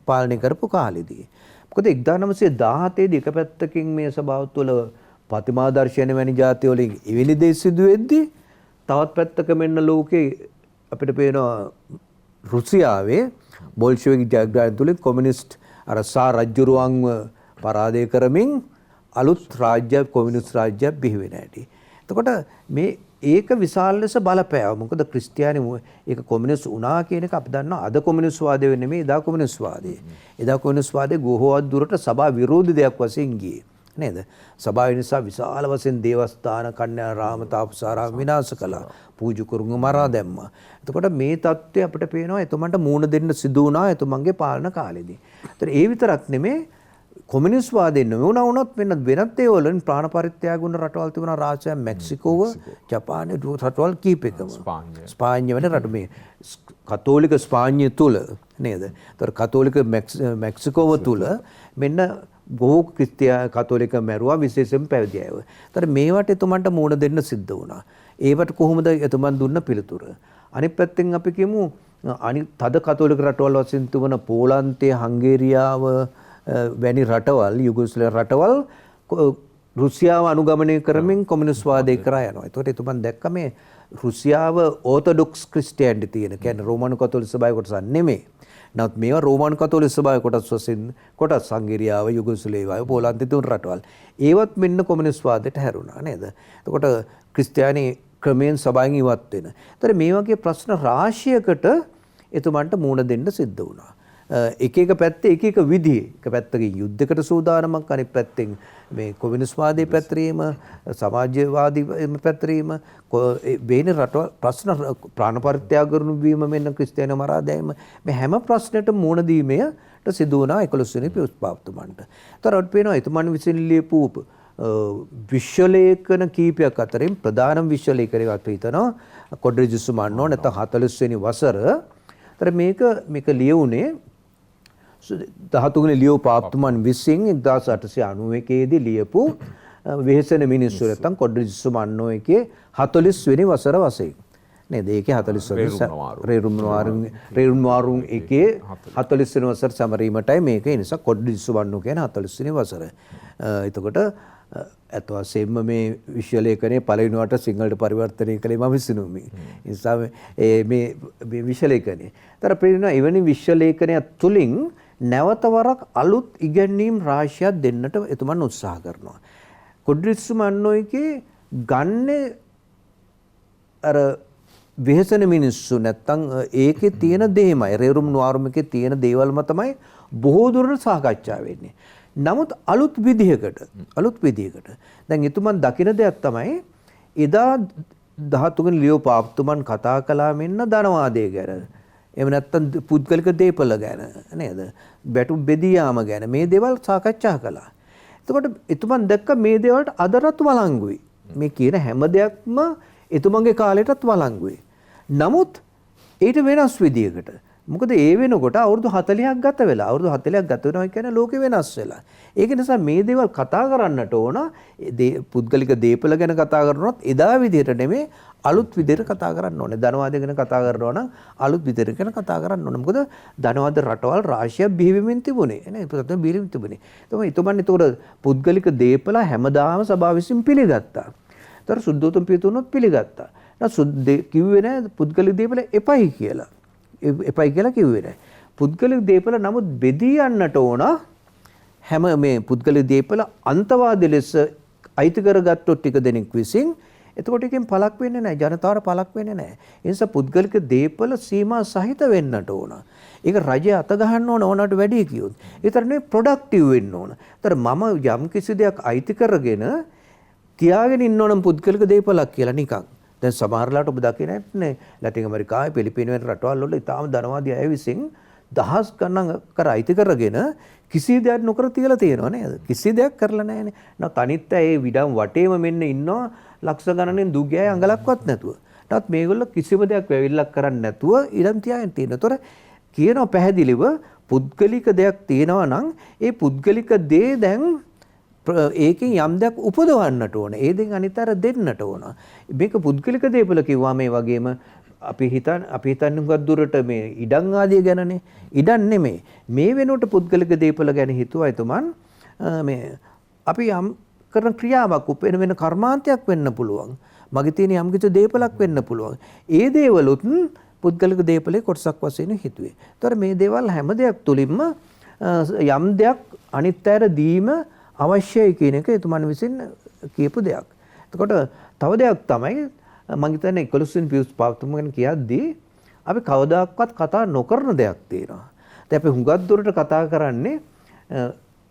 පාලනය කරපු කාලෙදී. මොකද 1917 දී එක පැත්තකින් මේ සභාව තුළ ප්‍රතිමා දර්ශන වැනි જાති වලින් එවැනි දේ සිදු වෙද්දී තවත් පැත්තක මෙන්න ලෝකේ අපිට පේනවා රුසියාවේ බොල්ෂෙවික් ජයග්‍රහණය තුලින් කොමියුනිස්ට් අර සා රජුරුවන්ව පරාදය කරමින් අලුත් රාජ්‍ය කොමියුනිස්ට් රාජ්‍යයක් බිහි වෙන හැටි. එතකොට මේ ඒක විශාල ලෙස බලපෑවා. මොකද ක්‍රිස්තියානි ඒක කොමියුනිස්ට් වුණා කියන එක අපි දන්නවා අද කොමියුනිස්ට් වාදය නෙමෙයි එදා කොමියුනිස්ට් වාදය. එදා කොමියුනිස්ට් වාදේ ගොහෝවත් දුරට සභා විරෝධී දෙයක් වශයෙන් ගියේ. නේද? සභාව නිසා විශාල වශයෙන් දේවස්ථාන කන්‍යාරාම තාපසාරාම විනාශ කළා. පූජකරුන්ව මරා දැම්මා. එතකොට මේ தත්ත්වය අපිට පේනවා එතුමන්ට මූණ දෙන්න සිදු වුණා එතුමන්ගේ පාලන කාලෙදී. ඒතර ඒ විතරක් නෙමේ කොමියුනිස්ට් වාදයෙන් නෙවෙයි වුණත් වෙනත් ඒ වලින් ප්‍රාණ පරිත්‍යාග වුණ රටවල් තිබුණා රාශියක් මෙක්සිකෝව ජපානයේ රටවල් කීපයකම ස්පාඤ්ඤ වෙන රට මේ කතෝලික ස්පාඤ්ඤය තුල නේද? ඒතර කතෝලික මෙක්සිකෝව තුල මෙන්න බොහෝ කතෝලික මැරුවා විශේෂයෙන් පැවිදි අයව. ඒතර මේවට එතුමන්ට මූණ දෙන්න සිද්ධ වුණා. ඒවට කොහොමද එතුමන් දුන්න පිළිතුර? අනිත් පැත්තෙන් අපි කියමු තද කතෝලික රටවල් වශයෙන් තිබුණ පෝලන්තය, හංගේරියාව වැනි රටවල්, යුගොස්ලාවිය රටවල් රුසියාව අනුගමනය කරමින් කොමියුනිස්ට් වාදය කරා යනවා. ඒතකොට එතුමන් දැක්ක මේ රුසියාව ඕර්තොඩොක්ස් ක්‍රිස්තියානිටි තියෙන, කියන්නේ රෝමානු කතෝලික සභාවේ කොටසක් නෙමෙයි. නමුත් මේවා රෝමානු කතෝලික සභාවේ කොටස් වශයෙන් කොටස් හංගේරියාව, යුගොස්ලාවිය, පෝලන්තය තුන් රටවල්. ඒවත් මෙන්න කොමියුනිස්ට් වාදයට හැරුණා නේද? එතකොට ක්‍රිස්තියානි ක්‍රමයෙන් සභාවෙන් ඉවත් වෙන. ඒතර මේ වගේ ප්‍රශ්න රාශියකට එතුමන්ට මූණ දෙන්න සිද්ධ වුණා. එක එක පැත්තේ එක එක විදිහේ. එක පැත්තකින් යුද්ධයකට සූදානමක්, අනිත් පැත්තෙන් මේ කොමියුනිස්ට් වාදයේ පැතිරීම, සමාජවාදී පැතිරීම, වෙන රටවල් ප්‍රශ්න ප්‍රාණ පරිත්‍යාග කරනු වීම, මෙන්න ක්‍රිස්තියානි මරා දැමීම, මේ හැම ප්‍රශ්නයකටම මූණ දීමේට සිදු වුණා 11 වෙනි පියුස් පාප්තුමන්ට. ඒතර අපිට පේනවා එතුමන් විසින් ලියපු විශ්වලේඛන කීපයක් අතරින් ප්‍රධානම විශ්වලේඛනයක් අපි හිතනවා කොඩ්රිජස් මන්නෝ නැත්නම් 40 වෙනි වසර. ඒතර මේක ලියුනේ 13 වෙනි ලියෝ පාප්තුමන් විසින් 1891 දී ලියපු වෙහෙසෙන මිනිස්සු නැත්නම් කොඩ්රිජස් මන්නෝ එකේ 40 වෙනි වසර වශයෙන් නේද? ඒකේ 40 වෙනි රේරුම් වාරුම් එකේ 40 වෙනි වසර සමරීමටයි මේක. ඒ නිසා කොඩ්රිජස් මන්නෝ කියන්නේ 40 වෙනි වසර. එතකොට ඇත්ත වශයෙන්ම මේ විශ්වලේඛනයේ පළවෙනිවට සිංහලට පරිවර්තනය කළේ මම විසිනුමි. ඒ නිසා මේ විශ්වලේඛනය. ඒතර පේනවා එවැනි විශ්වලේඛනයක් තුලින් නැවත වරක් අලුත් ඉගැන්වීම් රාශියක් දෙන්නට එතුමන් උත්සාහ කරනවා. කොඩ්රිජස් මන්නෝයිගේ ගන්නේ අර වෙහෙසෙන මිනිස්සු නැත්තම් ඒකේ තියෙන දෙයමයි, රේරුම් නුවාරුම් එකේ තියෙන දේවල්ම තමයි බොහෝ දුරට සාකච්ඡා වෙන්නේ. නමුත් අලුත් විදිහකට දැන් එතුමන් දකින දෙයක් තමයි එදා 13 වෙනි ලියෝ පාප්තුමන් කතා කළා මෙන්න ධනවාදය ගැන. එහෙම නැත්නම් පුද්ගලික දේපල ගැන නේද? බැටු බෙදී යාම ගැන මේ දේවල් සාකච්ඡා කළා. එතකොට එතුමන් දැක්ක මේ දේවල්ට අදටත් වළංගුයි. මේ කියන හැම දෙයක්ම එතුමන්ගේ කාලයටත් වළංගුයි. නමුත් ඊට වෙනස් විදියකට. මොකද ඒ වෙනකොට අවුරුදු 40ක් ගත වෙලා. අවුරුදු 40ක් ගත වෙනවා කියන්නේ ලෝකෙ වෙනස් වෙලා. ඒක නිසා මේ දේවල් කතා කරන්නට ඕන. පුද්ගලික දේපල ගැන කතා කරනොත් එදා විදිහට නෙමෙයි අලුත් විදිහට කතා කරන්න ඕනේ. ධනවාදය ගැන කතා කරනවා නම් අලුත් විදිහට ගැන කතා කරන්න ඕනේ. මොකද ධනවාද රටවල් රාශියක් බිහිවෙමින් තිබුණේ. නේ ප්‍රථම බිහිවෙමින් තිබුණේ. එතකොට පුද්ගලික දේපල හැමදාම සභාව විසින් පිළිගත්තා. ඒතර සුද්ධෝතම පියතුණුත් පිළිගත්තා. කිව්වේ නෑ පුද්ගලික දේපල එපයි කියලා. එපයි කියලා කිව්වේ නෑ. පුද්ගලික දේපල නමුත් බෙදී යන්නට ඕන. හැම මේ පුද්ගලික දේපල අන්තවාදී ලෙස අයිති කරගත්තොත් ටික දෙනෙක් විසින් එතකොට එකෙන් පළක් වෙන්නේ නැහැ. ජනතාවට පළක් වෙන්නේ නැහැ. ඒ නිසා පුද්ගලික දේපල සීමා සහිත වෙන්නට ඕන. ඒක රජය අත ගහන්න ඕන ඕනට වැඩි කියොත්. ඒතර නෙවෙයි ප්‍රොඩක්ටිව් වෙන්න ඕන. ඒතර මම යම් කිසි දෙයක් අයිති කරගෙන තියාගෙන ඉන්න ඕන පුද්ගලික දේපලක් කියලා නිකන්. දැන් සමහරලාට ඔබ දකින්නේ නැත්නේ ලැටින් ඇමරිකාවේ පිලිපින වෙන රටවල් වල ඉතාම ධනවාදී අය විසින් දහස් ගණන් කර අයිති කරගෙන කිසි දෙයක් නොකර තියලා තියෙනවා නේද? කිසි දෙයක් කරලා නැහැනේ. නැත් අනිත් අය ඒ විඩම් වටේම මෙන්න ඉන්නවා ලක්ෂ ගණනෙන් දුගෑ අඟලක්වත් නැතුව. නැත් මේගොල්ලෝ කිසිම දෙයක් වැවිල්ලක් කරන්නේ නැතුව ඉරන් තියාගෙන තියෙනතොර කියනවා පැහැදිලිව පුද්ගලික දෙයක් තියෙනවා නම් ඒ පුද්ගලික දේ දැන් ඒකෙන් යම් දෙයක් උපදවන්නට ඕන. ඒ දෙන් අනිත් අර දෙන්නට ඕන. මේක පුද්ගලික දේපල කිව්වා මේ වගේම අපි හිතන්නේ හුඟක් දුරට මේ ඉඩම් ආදිය ගැනනේ. ඉඩම් නෙමෙයි. මේ වෙනුවට පුද්ගලික දේපල ගැන හිතුවා එතුමන් මේ අපි යම් කරන ක්‍රියාවක් වෙන කර්මාන්තයක් වෙන්න පුළුවන්. මගේ තියෙන යම් කිසි දේපලක් වෙන්න පුළුවන්. ඒ දේවලුත් පුද්ගලික දේපලේ කොටසක් වශයෙන් හිතුවේ. ඒතර මේ දේවල් හැම දෙයක් තුලින්ම යම් දෙයක් අනිත් අයට දීම අවශ්‍යයි කියන එක එතුමන් විසින් කියපු දෙයක්. එතකොට තව දෙයක් තමයි මම හිතන්නේ 11 වෙනි පියුස් පාප්තුමන් ගැන කියද්දී අපි කවදාකවත් කතා නොකරන දෙයක් තියෙනවා. දැන් අපි හුඟක් දුරට කතා කරන්නේ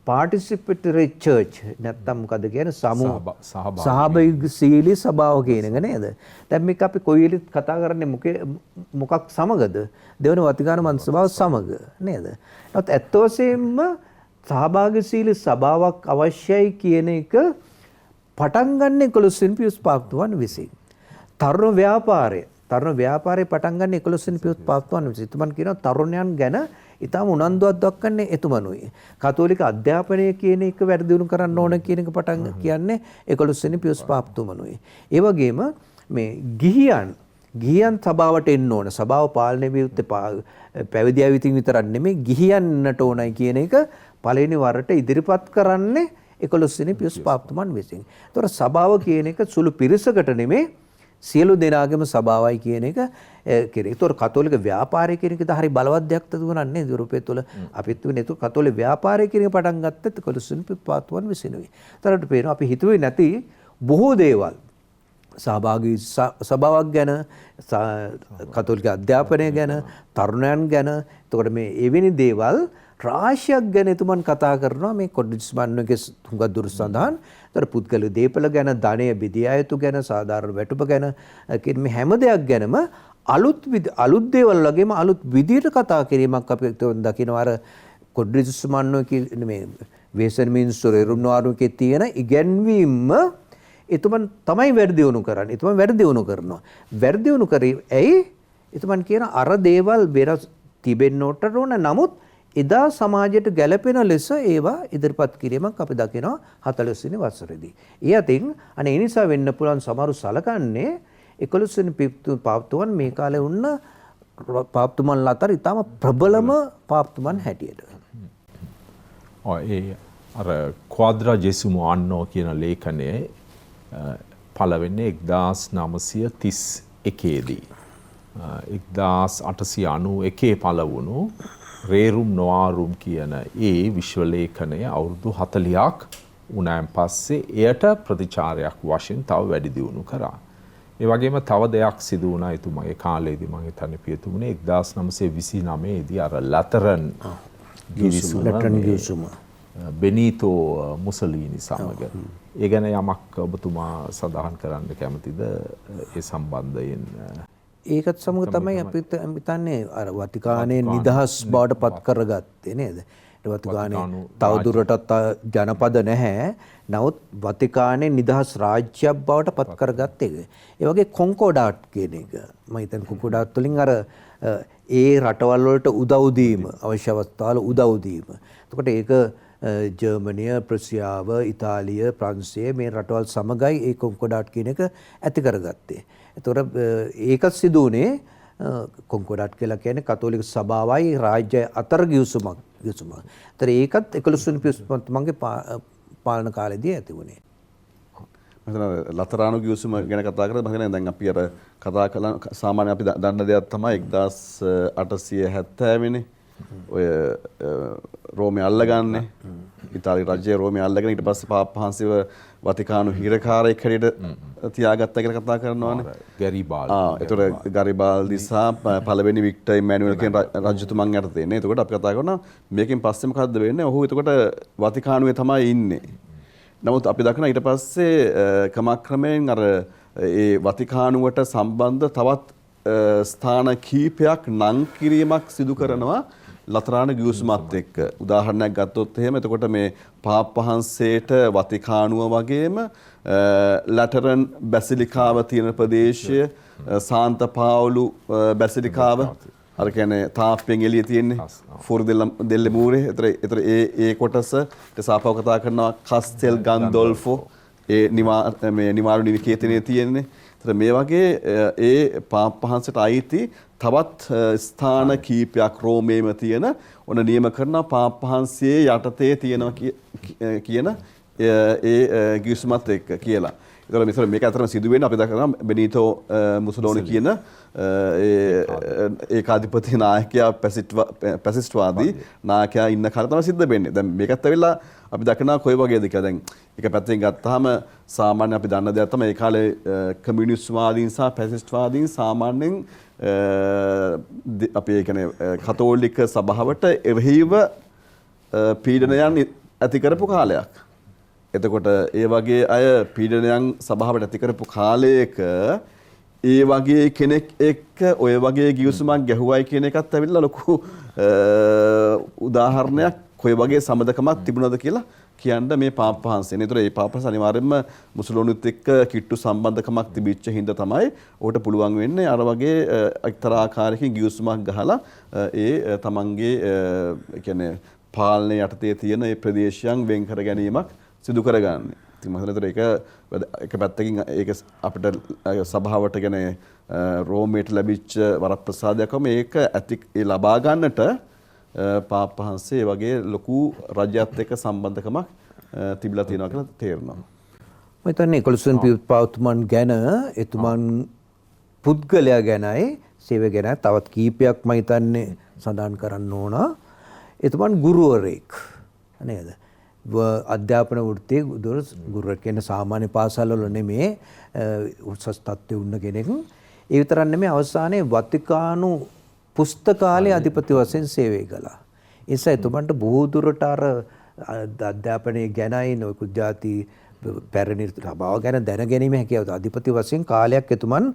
participatory church නැත්තම් මොකද කියන්නේ සහභාගීශීලී සභාව කියන එක නේද? දැන් මේක අපි කොයිලෙත් කතා කරන්නේ මොකක් සමගද? දෙවන වතිකාන මන්ත්‍ර සභාව සමග නේද? නමුත් ඇත්ත වශයෙන්ම සහභාගීශීලී සභාවක් අවශ්‍යයි කියන එක පටන් ගන්න 11 වෙනි පියුස් පාප්තුවන් විසින්. තරුණ ව්‍යාපාරය පටන් ගන්න 11 වෙනි පියුස් පාප්තුවන් විසින්. එතුමන් කියනවා තරුණයන් ගැන ඊටම උනන්දුවක් දක්වන්නේ එතුමනුයි. කතෝලික අධ්‍යාපනය කියන එක වැඩි දියුණු කරන්න ඕන කියන එක පටන් කියන්නේ 11 වෙනි පියුස් පාප්තුමනුයි. ඒ වගේම මේ ගිහියන් සභාවට එන්න ඕන. සභාව පාලනය විය යුත්තේ පැවිදි අවිතින් විතරක් නෙමෙයි ගිහියන්ට ඕනයි කියන එක පළවෙනි වරට ඉදිරිපත් කරන්නේ 11 වෙනි පියුස් පාප්තුමන් විසින්. ඒතර සභාව කියන එක සුළු පිරිසකට නෙමෙයි සියලු දෙනාගේම සභාවයි කියන එක කෙරේ. ඒතර කතෝලික ව්‍යාපාරය කියන එකද හරි බලවත් දෙයක් තිබුණන්නේ යුරෝපයේ තුල අපිත් වෙන ඒතර කතෝලික ව්‍යාපාරය කියන එක පටන් ගත්තත් 11 වෙනි පියුස් පාප්තුමන් විසිනුයි. ඒතරට පේනවා අපි හිතුවේ නැති බොහෝ දේවල් සහභාගී සභාවක් ගැන කතෝලික අධ්‍යාපනය ගැන තරුණයන් ගැන එතකොට මේ එවැනි දේවල් රාශියක් ගැන එතුමන් කතා කරනවා මේ කොඩ්ඩිස් මන්නගේ තුඟ දුරු සඳහන්. ඒතර පුද්ගල දීපල ගැන ධනය බෙදිය යුතු ගැන සාධාරණ වැටුප ගැන කියන මේ හැම දෙයක් ගැනම අලුත් දේවල් වගේම අලුත් විදියට කතා කිරීමක් අපි දකිනවා. අර කොඩ්ඩිස් මන්නගේ මේ වේසන් මිනිස්සු රුණාරුකේ තියෙන ඉගැන්වීම එතුමන් තමයි වැඩි දියුණු කරන්නේ. එතුමන් වැඩි දියුණු කරනවා. වැඩි දියුණු කරේ ඇයි? එතුමන් කියන අර දේවල් වෙනස් තිබෙන්න ඕන. නමුත් එදා සමාජයට ගැළපෙන ලෙස ඒවා ඉදිරිපත් කිරීමක් අපි දකිනවා 40 වෙනි වසරේදී. ඒ අතින් අනේ ඒ නිසා වෙන්න පුළුවන් සමහරු සලකන්නේ 11 වෙනි පාප්තුමන් මේ කාලේ වුණ පාප්තුමන්ලා අතර ඉතාම ප්‍රබලම පාප්තුමන් හැටියට. ඒ අර ක්වාඩ්‍රා ජෙසුමෝ අන්නෝ කියන ලේඛනයේ පළවෙන්නේ 1931 දී 1891 පළ වුණු රේරුම් නොආරුම් කියන ඒ විශ්ව ලේඛනය අවුරුදු 40ක් වුණාන් පස්සේ එයට ප්‍රතිචාරයක් වශයෙන් තව වැඩි දියුණු කරා. ඒ වගේම තව දෙයක් සිදු වුණා එතුමාගේ කාලේදී මම හිතන්නේ පියතුමනේ 1929 දී අර ලතරන් ගිවිසුම බෙනීතෝ මුසලීනි සමග ඒ ගැන යමක් ඔබතුමා සඳහන් කරන්න කැමතිද ඒ සම්බන්ධයෙන්? ඒකත් සමග තමයි අපිට හිතන්නේ අර වතිකානයේ නිදහස් බවට පත් කරගත්තේ නේද? ඒ වතිකානයේ තවදුරටත් ජනපද නැහැ. නමුත් වතිකානයේ නිදහස් රාජ්‍යයක් බවට පත් කරගත්තේ. ඒ වගේ කොන්කෝඩාට් කියන එක මම හිතන්නේ කොන්කෝඩාට් වලින් අර ඒ රටවල් වලට උදව් දීම අවශ්‍ය අවස්ථාවල උදව් දීම. එතකොට ඒක ජර්මනිය, ප්‍රුසියාව, ඉතාලිය, ප්‍රංශය මේ රටවල් සමගයි ඒ කොන්කෝඩාට් කියන එක ඇති කරගත්තේ. එතකොට ඒකත් සිදු වුණේ කොන්කෝඩාට් කියලා කියන්නේ කතෝලික සභාවයි රාජ්‍යය අතර ගිවිසුමක්. ඒතර ඒකත් 11 වෙනි පියුස් පාප්තුමන්ගේ පාලන කාලෙදී ඇති වුණේ. මෙතන ලතරානු ගිවිසුම ගැන කතා කරලා මම හිතන්නේ දැන් අපි අර කතා කළා සාමාන්‍ය අපි දන්න දෙයක් තමයි 1870 වෙනි ඔය රෝමේ අල්ලගන්නේ ඉතාලි රජය රෝමේ අල්ලගෙන ඊට පස්සේ පාප් වහන්සේව වතිකානු හිරකාරයෙක් හැටියට තියාගත්තා කියලා කතා කරනවානේ. ගැරිබාල්ඩි. ඒතර ගැරිබාල්ඩි සහ පළවෙනි වික්ටර් ඉමැනුවෙල් කියන රජතුමන් යටතේ නේ. එතකොට අපි කතා කරනවා මේකෙන් පස්සේ මොකද්ද වෙන්නේ? ඔහු එතකොට වතිකානුවේ තමයි ඉන්නේ. නමුත් අපි දකිනවා ඊට පස්සේ ක්‍රමක්‍රමයෙන් අර ඒ වතිකානුවට සම්බන්ධ තවත් ස්ථාන කීපයක් නම් කිරීමක් සිදු කරනවා ලතරාන ගිවිසුමත් එක්ක. උදාහරණයක් ගත්තොත් එහෙම එතකොට මේ පාප් වහන්සේට වතිකානුව වගේම ලැටරන් බැසිලිකාව තියෙන ප්‍රදේශය සාන්ත පාවුලු බැසිලිකාව අර කියන්නේ තාප්පෙන් එළිය තියෙන්නේ ෆෝර් දෙල්ල මූරේ. ඒතර ඒ කොටස සාපව කතා කරනවා කස්ටෙල් ගන්ඩොල්ෆෝ ඒ නිවාරු නිවිකේතනයේ තියෙන්නේ. ඒතර මේ වගේ ඒ පාප් වහන්සේට අයිති තවත් ස්ථාන කීපයක් රෝමේම තියෙන ඔන්න නියම කරන පාප් වහන්සේ යටතේ තියෙනවා කියන ඒ ගිවිසුමත් එක්ක කියලා. ඒතර මෙතන මේක අතරම සිදු වෙන්නේ අපි දකිනවා බෙනීතෝ මුසොලිනි කියන ඒකාධිපති නායකයා පැසිස්ට්වාදී නායකයා ඉන්න කාලේ තමයි සිද්ධ වෙන්නේ. දැන් මේකත් ඇවිල්ලා අපි දකිනවා කොයි වගේද කියලා. දැන් එක පැත්තෙන් ගත්තාම සාමාන්‍ය අපි දන්න දෙයක් තමයි ඒ කාලේ කමියුනිස්ට්වාදීන් සහ පැසිස්ට්වාදීන් සාමාන්‍යයෙන් අපි කියන්නේ කතෝලික සභාවට එරෙහිව පීඩනයන් ඇති කරපු කාලයක්. එතකොට ඒ වගේ අය පීඩනයන් සභාවට ඇති කරපු කාලයක ඒ වගේ කෙනෙක් එක්ක ඔය වගේ ගිවිසුමක් ගැහුවයි කියන එකත් ඇවිල්ලා ලොකු උදාහරණයක් කොයි වගේ සම්බන්ධකමක් තිබුණද කියලා කියන්න මේ පාප් වහන්සේ. ඒතර මේ පාපස් අනිවාර්යයෙන්ම මුසලෝනුත් එක්ක කිට්ටු සම්බන්ධකමක් තිබිච්ච හින්දා තමයි ඔහුට පුළුවන් වෙන්නේ අර වගේ එක්තරා ආකාරයකින් ගිවිසුමක් ගහලා ඒ තමන්ගේ කියන්නේ පාලනය යටතේ තියෙන මේ ප්‍රදේශයන් වෙන් කර ගැනීමක් සිදු කරගන්නේ. ඉතින් මම හිතනවා ඒක පැත්තකින් ඒක අපිට සභාවට කියන්නේ රෝමේට ලැබිච්ච වරප්‍රසාදයක් මේක ඒ ලබා ගන්නට පාප් වහන්සේ වගේ ලොකු රජයත් එක්ක සම්බන්ධකමක් තිබිලා තියෙනවා කියලා තේරෙනවා. මම හිතන්නේ 11 වෙනි පාවුතුමන් ගැන එතුමන් පුද්ගලයා ගැනයි සේවය ගැන තවත් කීපයක් මම හිතන්නේ සඳහන් කරන්න ඕන. එතුමන් ගුරුවරයෙක් නේද? අධ්‍යාපන වෘත්තියේ ගුරුවරයෙක් කියන සාමාන්‍ය පාසල් වල නෙමේ උසස් තත්ත්වයේ උන්න කෙනෙක්. ඒ විතරක් නෙමේ අවසානයේ වතිකානු පුස්තකාලයේ අධිපති වශයෙන් සේවය කළා. ඒ නිසා එතුමන්ට බොහෝ දුරට අර අධ්‍යාපනයේ ගැනයි නොයෙකුත් ಜಾති පැරණි සභාව ගැන දැනගැනීම හැකියාව අධිපති වශයෙන් කාලයක් එතුමන්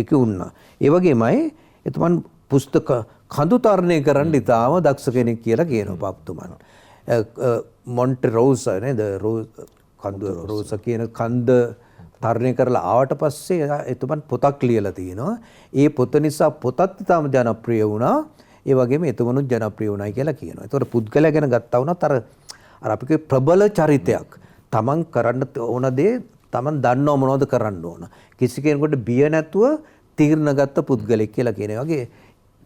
ඒක වුණා. ඒ වගේමයි එතුමන් පුස්තක කඳු තරණය කරන්න ඉතාම දක්ෂ කෙනෙක් කියලා කියනවා පාප්තුමන්. මොන්ටේ රෝස නේද? කඳු රෝස කියන කන්ද තරණය කරලා ආවට පස්සේ එතුමන් පොතක් ලියලා තිනවා. ඒ පොත නිසා පොතත් ඉතාම ජනප්‍රිය වුණා. ඒ වගේම එතුමනුත් ජනප්‍රිය වුණයි කියලා කියනවා. ඒතකොට පුද්ගලයා ගැන ගත්තා වුණත් අර අපිගේ ප්‍රබල චරිතයක්. තමන් කරන්න ඕන දේ තමන් දන්නව මොනවද කරන්න ඕන. කිසි කෙනෙකුට බිය නැතුව තීරණ ගත්ත පුද්ගලෙක් කියලා කියන වගේ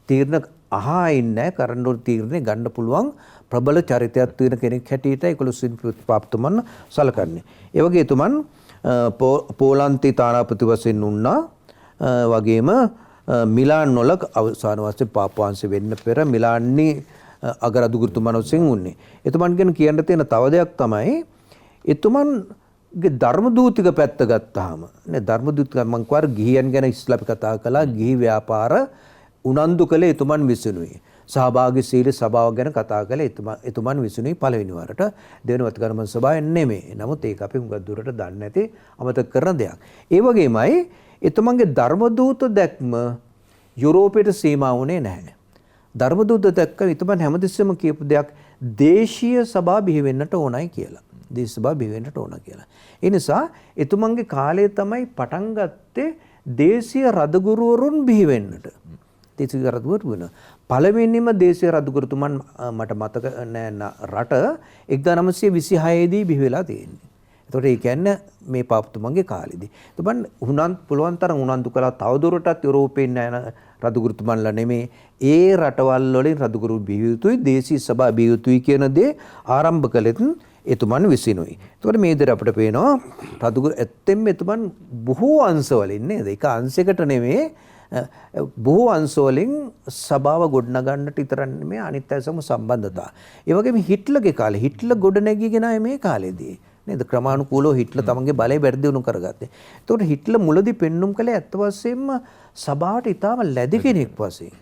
තීරණ අහා ඉන්නේ කරන්න ඕන තීරණේ ගන්න පුළුවන් ප්‍රබල චරිතයක් තියෙන කෙනෙක් හැටියට 11 වෙනි පාප්තුමන් සලකන්නේ. ඒ වගේ එතුමන් පෝලන්ති තානාපති වශයෙන් වුණා. වගේම මිලාන් වල අවසාන වශයෙන් පාප් වහන්සේ වෙන්න පෙර මිලාන්නේ අගරදුගුරුතුමන් වශයෙන් වුණේ. එතුමන් ගැන කියන්න තියෙන තව දෙයක් තමයි එතුමන්ගේ ධර්මදූතික පැත්ත ගත්තාම නේ ධර්මදූතික මං කවර ගිහියන් ගැන ඉස්ලාම කතා කළා. ගිහි ව්‍යාපාර උනන්දු කළේ එතුමන් විසිනුයි. සහභාගීශීලී සභාව ගැන කතා කළේ එතුමන් විසිනුයි පළවෙනි වරට. දෙවෙනි වතිකාන සභාවෙන් නෙමෙයි. නමුත් ඒක අපි හුඟක් දුරට දන්නේ නැති අමතක කරන දෙයක්. ඒ වගේමයි එතුමන්ගේ ධර්මදූත දැක්ම යුරෝපයට සීමා වුණේ නැහැ. ධර්මදූත දැක්ක එතුමන් හැමතිස්සෙම කියපු දෙයක් දේශීය සභා බිහි වෙන්නට ඕනයි කියලා. දේශීය සභා බිහි වෙන්නට ඕන කියලා. ඒ නිසා එතුමන්ගේ කාලය තමයි පටන් ගත්තේ දේශීය රදගුරුවරුන් බිහි වෙන්නට. දේශීය රදගුරුවරු වෙන පළවෙනිම දේශීය රදගුරුතුමන් මට මතක නෑ රට 1926 දී බිහි වෙලා තියෙන්නේ. ඒතකොට ඒ කියන්නේ මේ පාප්තුමන්ගේ කාලෙදී. එතුමන් පුළුවන් තරම් උනන්දු කළා තවදුරටත් යුරෝපයෙන් යන රදගුරුතුමන්ලා නෙමේ ඒ රටවල් වලින් රදගුරු බිහි යුතුයි දේශීය සභා බිහි යුතුයි කියන දේ ආරම්භ කළෙත් එතුමන් විසිනුයි. ඒතකොට මේ විදිහට අපිට පේනවා රදගුරු ඇත්තෙන්ම එතුමන් බොහෝ අංශවලින් නේද? ඒක අංශයකට නෙමේ බොහෝ අංශවලින් සභාව ගොඩනගන්නට විතරක් නෙමේ අනිත් අය සමග සම්බන්ධතා. ඒ වගේම හිට්ලර්ගේ කාලේ හිට්ලර් ගොඩනැගීගෙන ආයේ මේ කාලේදී නේද ක්‍රමානුකූලව හිට්ලර් තමන්ගේ බලය වැඩි දියුණු කරගත්තේ. ඒතකොට හිට්ලර් මුලදී පෙන්눔 කළේ ඇත්ත වශයෙන්ම සභාවට ඉතාම ලැබි කෙනෙක් වශයෙන්.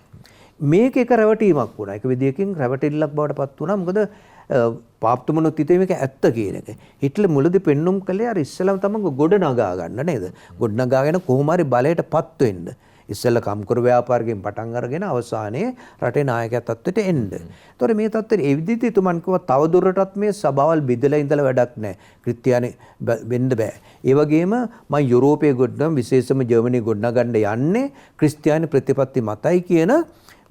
මේක එක රැවටීමක් වුණා. ඒක විදියකින් රැවටිල්ලක් බවට පත් වුණා. මොකද පාප්තුමනුත් හිතේ මේක ඇත්ත කියන එක. හිට්ලර් මුලදී පෙන්눔 කළේ අර ඉස්සෙල්ලාම තමන්ව ගොඩනගා ගන්න නේද? ගොඩනගාගෙන කොහොම හරි බලයටපත් වෙන්න. ඉස්සෙල්ලා කම්කරු ව්‍යාපාරයෙන් පටන් අරගෙන අවසානයේ රටේ නායකයා තත්ත්වයට එන්න. ඒතකොට මේ තත්ත්වෙට ඒ විදිහට එතුමන් කිව්වා තව දුරටත් මේ සභාවල් බෙදලා ඉඳලා වැඩක් නැහැ. ක්‍රිස්තියානි වෙන්න බෑ. ඒ වගේම මම යුරෝපයේ ගොඩනම් විශේෂම ජර්මනිය ගොඩනගන්න යන්නේ ක්‍රිස්තියානි ප්‍රතිපත්ති මතයි කියන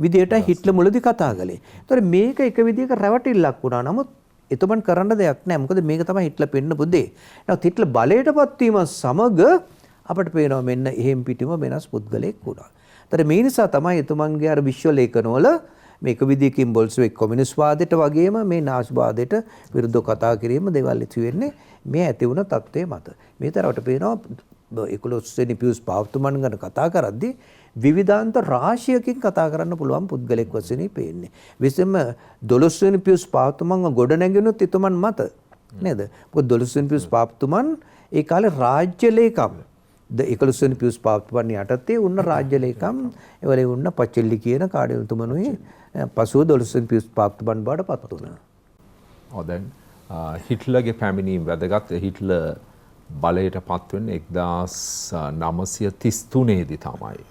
විදිහට හිට්ලර් මුලදී කතා කළේ. ඒතකොට මේක එක විදිහක රැවටිල්ලක් වුණා. නමුත් එතුමන් කරන්න දෙයක් නැහැ. මොකද මේක තමයි හිට්ලර් පෙන්නපු දේ. නමුත් හිට්ලර් බලයටපත් වීම සමග අපිට පේනවා මෙන්න එහෙම් පිටිම වෙනස් පුද්ගලයෙක් වුණා. ඒතර මේ නිසා තමයි එතුමන්ගේ අර විශ්ව ලේඛනවල මේක විදිහකින් බොල්ෂෙවික් කොමියුනිස්ට් වාදයට වගේම මේ නාසි විරුද්ධව කතා කිරීම දේවල් ඉති වෙන්නේ මේ ඇති වුණ තත්ත්වයේ මත. මේ තරවට පේනවා 11 වෙනි පියුස් පාව්තුමන් ගැන කතා කරද්දී විවිධාන්ත රාශියකින් කතා කරන්න පුළුවන් පුද්ගලෙක් වශයෙන් පේන්නේ. විශේෂයෙන්ම 12 වෙනි පියුස් පාව්තුමන්ව ගොඩ නැගුණොත් එතුමන් මත නේද? මොකද 12 වෙනි පියුස් පාව්තුමන් ඒ කාලේ රාජ්‍ය ලේකම් 11 වෙනි පියුස් පාව්තුමන් යටතේ උන්න රාජ්‍ය ලේකම් එවලේ උන්න පචෙල්ලි කියන කාර්යතුමනුයි පසුව 12 වෙනි පියුස් පාව්තුමන් බවට පත් වුණා. දැන් හිට්ලර්ගේ පැමිණීම වැදගත්. හිට්ලර් බලයට පත් වෙන්නේ 1933 දී තමයි.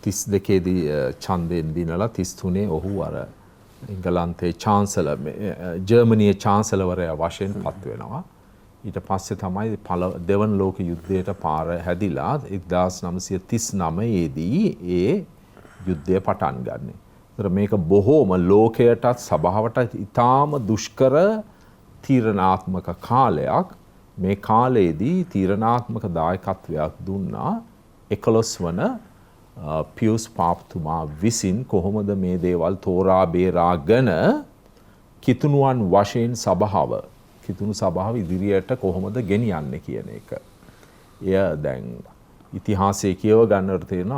32 දී ඡන්දයෙන් දිනලා 33 ඔහු අර එංගලන්තයේ චාන්සලර් ජර්මනියේ චාන්සලර්වරයා වශයෙන් පත් වෙනවා. ඊට පස්සේ තමයි දෙවන ලෝක යුද්ධයට පාර හැදිලා 1939 දී ඒ යුද්ධය පටන් ගන්නෙ. ඒතර මේක බොහෝම ලෝකයටත් සභාවටත් ඉතාම දුෂ්කර තීරණාත්මක කාලයක්. මේ කාලයේදී තීරණාත්මක දායකත්වයක් දුන්නා 11 වන පියුස් පාප්තුමා විසින් කොහොමද මේ දේවල් තෝරා බේරාගෙන කිතුණුවන් වශයෙන් කිතුණු සභාව ඉදිරියට කොහොමද ගෙනියන්නේ කියන එක. එය දැන් ඉතිහාසයේ කියව ගන්නට තියෙන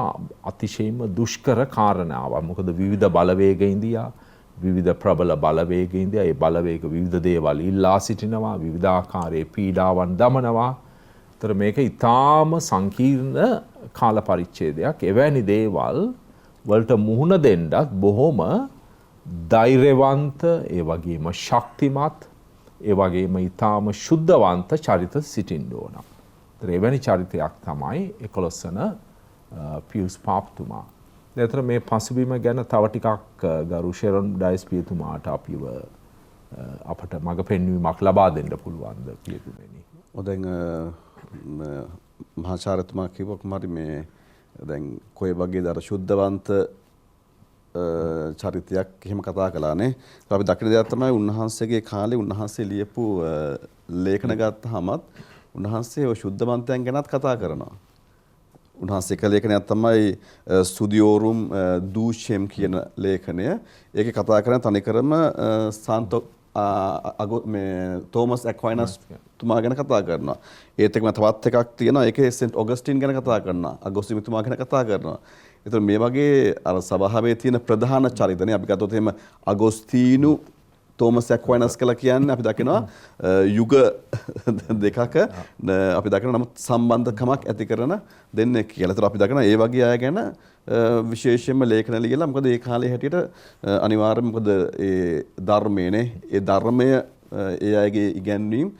අතිශයින්ම දුෂ්කර කාරණාවක්. මොකද විවිධ බලවේග ඉන්දියා විවිධ ප්‍රබල බලවේග ඉන්දියා ඒ බලවේග විවිධ දේවල් ඉල්ලා සිටිනවා විවිධාකාරයේ පීඩාවන් දමනවා. ඒතර මේක ඊටාම සංකීර්ණ කාල පරිච්ඡේදයක්. එවැනි දේවල් වලට මුහුණ දෙන්නත් බොහොම ධෛර්යවන්ත ඒ වගේම ශක්තිමත් ඒ වගේම ඊටාම ශුද්ධවන්ත චරිත සිටින්න ඕන. ඒතර එවැනි චරිතයක් තමයි 11 වන පියුස් පාප්තුමා. ඒතර මේ පසුබිම ගැන තව ටිකක් ගරු ෂෙරොන් ඩයස් පියතුමාට අපට මඟ පෙන්වීමක් ලබා දෙන්න පුළුවන්ද පියතුමනි? දැන් මහාචාර්යතුමා කිව්ව කුමාරි මේ දැන් කොයි වගේ දර ශුද්ධවන්ත චරිතයක් එහෙම කතා කළානේ. අපි දකින දෙයක් තමයි උන්වහන්සේගේ කාලේ උන්වහන්සේ ලියපු ලේඛන ගත්තාමත් උන්වහන්සේ ඔය ශුද්ධවන්තයන් ගැනත් කතා කරනවා. උන්වහන්සේ කළ ලේඛනයක් තමයි ස්තුදියෝරුම් දූෂ්‍යම් කියන ලේඛනය. ඒකේ කතා කරන තනිකරම සාන්තෝ තෝමස් ඇක්වයිනස් තුමා ගැන කතා කරනවා. ඒත් එක්කම තවත් එකක් තියෙනවා. ඒකේ සෙන්ට් ඔගස්ටින් ගැන කතා කරනවා. අගොස්ටින් තුමා ගැන කතා කරනවා. ඒතර මේ වගේ අර සභාවේ තියෙන ප්‍රධාන චරිතනේ අපි ගත්තොත් එහෙම අගොස්තීනු තෝමස් ඇක්වයිනස් කියලා කියන්නේ අපි දකිනවා යුග දෙකක අපි දකින නමුත් සම්බන්ධකමක් ඇති කරන දෙන්නෙක් කියලා. ඒතර අපි දකිනවා ඒ වගේ අය ගැන විශේෂයෙන්ම ලේඛන ලියලා මොකද ඒ කාලේ හැටියට අනිවාර්යයෙන් මොකද ඒ ධර්මයේනේ ඒ ධර්මය ඒ අයගේ ඉගැන්වීම්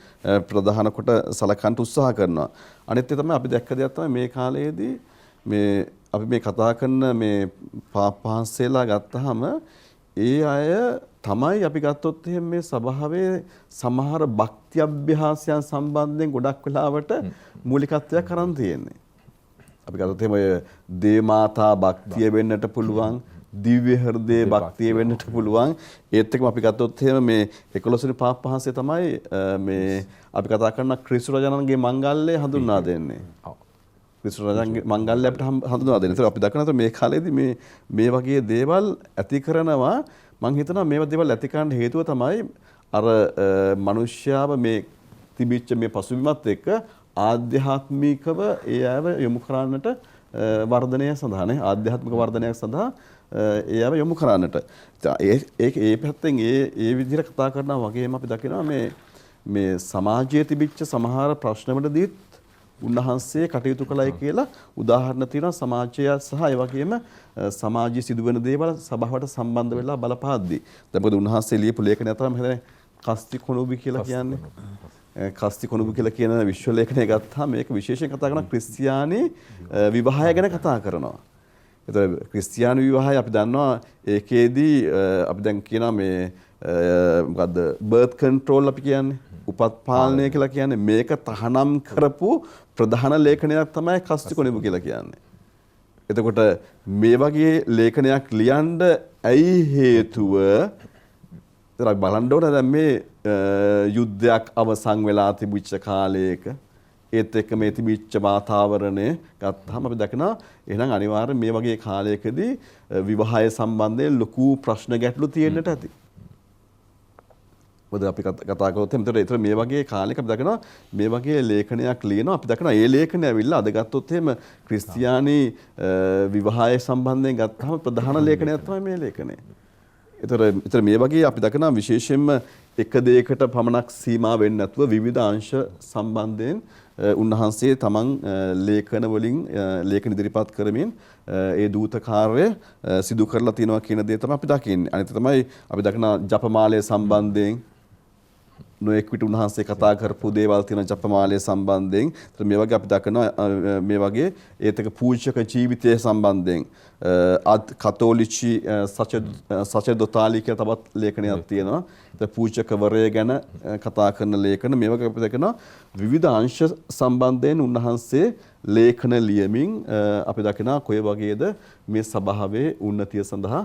ප්‍රධාන කොට සලකන්න උත්සාහ කරනවා. අනිත් එක තමයි අපි දැක්ක දෙයක් තමයි මේ කාලයේදී මේ අපි මේ කතා කරන මේ පාපහන්සේලා ගත්තාම ඒ අය තමයි අපි ගත්තොත් එහෙනම් මේ සභාවේ සමහර භක්ති අභ්‍යාසයන් සම්බන්ධයෙන් ගොඩක් වෙලාවට මූලිකත්වයක් අරන් තියෙන්නේ. අපි ගත්තොත් එහෙම දේමාතා භක්තිය වෙන්නට පුළුවන්, දිව්‍ය හෘදේ භක්තිය වෙන්නට පුළුවන්. ඒත් එක්කම අපි ගත්තොත් එහෙම මේ 11 වෙනි පාපහන්සේ තමයි මේ අපි කතා කරන ක්‍රිස්තු රජාණන්ගේ මංගල්‍යය හඳුන්වා දෙන්නේ. ක්‍රිස්තු රජාණන්ගේ මංගල්‍යය අපිට හඳුන්වා දෙන්නේ. ඒත් අපි දකිනවා මේ කාලේදී මේ වගේ දේවල් ඇති කරනවා. මම හිතනවා මේවා දේවල් ඇති කරන්න හේතුව තමයි අර මිනිස්යාව මේ තිබිච්ච මේ පසුබිමත් එක්ක ආධ්‍යාත්මිකව ඒ අයව යොමු කරන්නට වර්ධනය සඳහා නේ ආධ්‍යාත්මික වර්ධනයක් සඳහා ඒ අයව යොමු කරන්නට ඒ පැත්තෙන් ඒ විදිහට කතා කරනවා වගේම අපි දකිනවා මේ සමාජයේ තිබිච්ච සමහර ප්‍රශ්නවලදීත් උන්වහන්සේ කටයුතු කළයි කියලා උදාහරණ තියෙනවා සමාජය සහ ඒ වගේම සමාජයේ සිදුවෙන දේවල් සභාවට සම්බන්ධ වෙලා බලපාද්දී. දැන් මොකද උන්වහන්සේ ලියපු ලේඛනය තමයි හිතන්නේ කස්ති කොණුබි කියලා කියන්නේ. කස්ති කොණුබි කියලා කියන විශ්ව ලේඛනය ගත්තාම මේක විශේෂයෙන් කතා කරන ක්‍රිස්තියානි විවාහය ගැන කතා කරනවා. ඒතර ක්‍රිස්තියානි විවාහය අපි දන්නවා ඒකේදී අපි දැන් කියනවා මේ මොකද්ද බර්ත් කන්ට්‍රෝල් අපි කියන්නේ උපත් පාලනය කියලා කියන්නේ මේක තහනම් කරපු ප්‍රධාන ලේඛනයක් තමයි කස්ති කොණුබි කියලා කියන්නේ. එතකොට මේ වගේ ලේඛනයක් ලියන්න ඇයි හේතුව? ඒතරක් බලන්න ඕන දැන් මේ යුද්ධයක් අවසන් වෙලා තිබිච්ච කාලයක ඒත් එක්ක මේ තිබිච්ච වාතාවරණය ගත්තාම අපි දකිනවා එහෙනම් අනිවාර්යයෙන් මේ වගේ කාලයකදී විවාහය සම්බන්ධයෙන් ලොකු ප්‍රශ්න ගැටලු තියෙන්නට ඇති. මොකද අපි කතා කරොත් එතන මේ වගේ කාලයක අපි දකිනවා මේ වගේ ලේඛනයක් ලියනවා අපි දකිනවා මේ ලේඛනය ඇවිල්ලා අද ගත්තොත් එහෙම ක්‍රිස්තියානි විවාහය සම්බන්ධයෙන් ගත්තාම ප්‍රධාන ලේඛනයක් තමයි මේ ලේඛනය. ඒතර මේ වගේ අපි දකිනවා විශේෂයෙන්ම එක දෙයකට පමණක් සීමා වෙන්නේ නැතුව විවිධ අංශ සම්බන්ධයෙන් උන්වහන්සේ තමන් ලේඛන වලින් ලේඛන ඉදිරිපත් කරමින් ඒ දූත කාර්යය සිදු කරලා තියෙනවා කියන දේ තමයි අපි දකින්නේ. අනිත් තමයි අපි දකින ජපමාලය සම්බන්ධයෙන් නොඑක් විට උන්වහන්සේ කතා කරපු දේවල් තියෙන ජපමාලය සම්බන්ධයෙන්. ඒතර මේ වගේ අපි දකිනවා මේ වගේ ඒතක පූජක ජීවිතය සම්බන්ධයෙන් කතෝලිචි සචෙදොතාලි කියලා තවත් ලේඛනයක් තියෙනවා. ඒතර පූජකවරය ගැන කතා කරන ලේඛන මේ වගේ අපි දකිනවා විවිධ අංශ සම්බන්ධයෙන් උන්වහන්සේ ලේඛන ලියමින් අපි දකිනවා කොයි වගේද මේ සභාවේ උන්නතිය සඳහා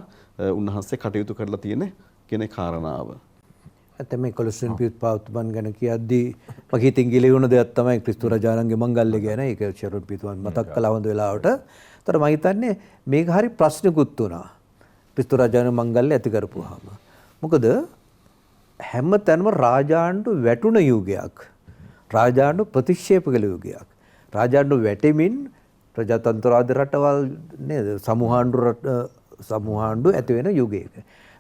උන්වහන්සේ කටයුතු කරලා තියෙන කියන කාරණාව. ඇත්තම මේ කොලොසියම් පියුත් පාවුතුමන් ගැන කියද්දී මගේ හිතින් ගිලිහුණ දෙයක් තමයි ක්‍රිස්තු රජාණන්ගේ මංගල්‍ය ගැන. ඒක ෂෙරොන් පියුතුමන් මතක් කළා හොඳ වෙලාවට. ඒතර මම හිතන්නේ මේක හරි ප්‍රශ්නකුත් වුණා. ක්‍රිස්තු රජාණන් මංගල්‍ය ඇති කරපුවාම. මොකද හැම තැනම රාජාණ්ඩු වැටුණ යුගයක්. රාජාණ්ඩු ප්‍රතික්ෂේප කළ යුගයක්. රාජාණ්ඩු වැටෙමින් ප්‍රජාතන්ත්‍රවාදී රටවල් නේද සමූහාණ්ඩු ඇති වෙන යුගයක.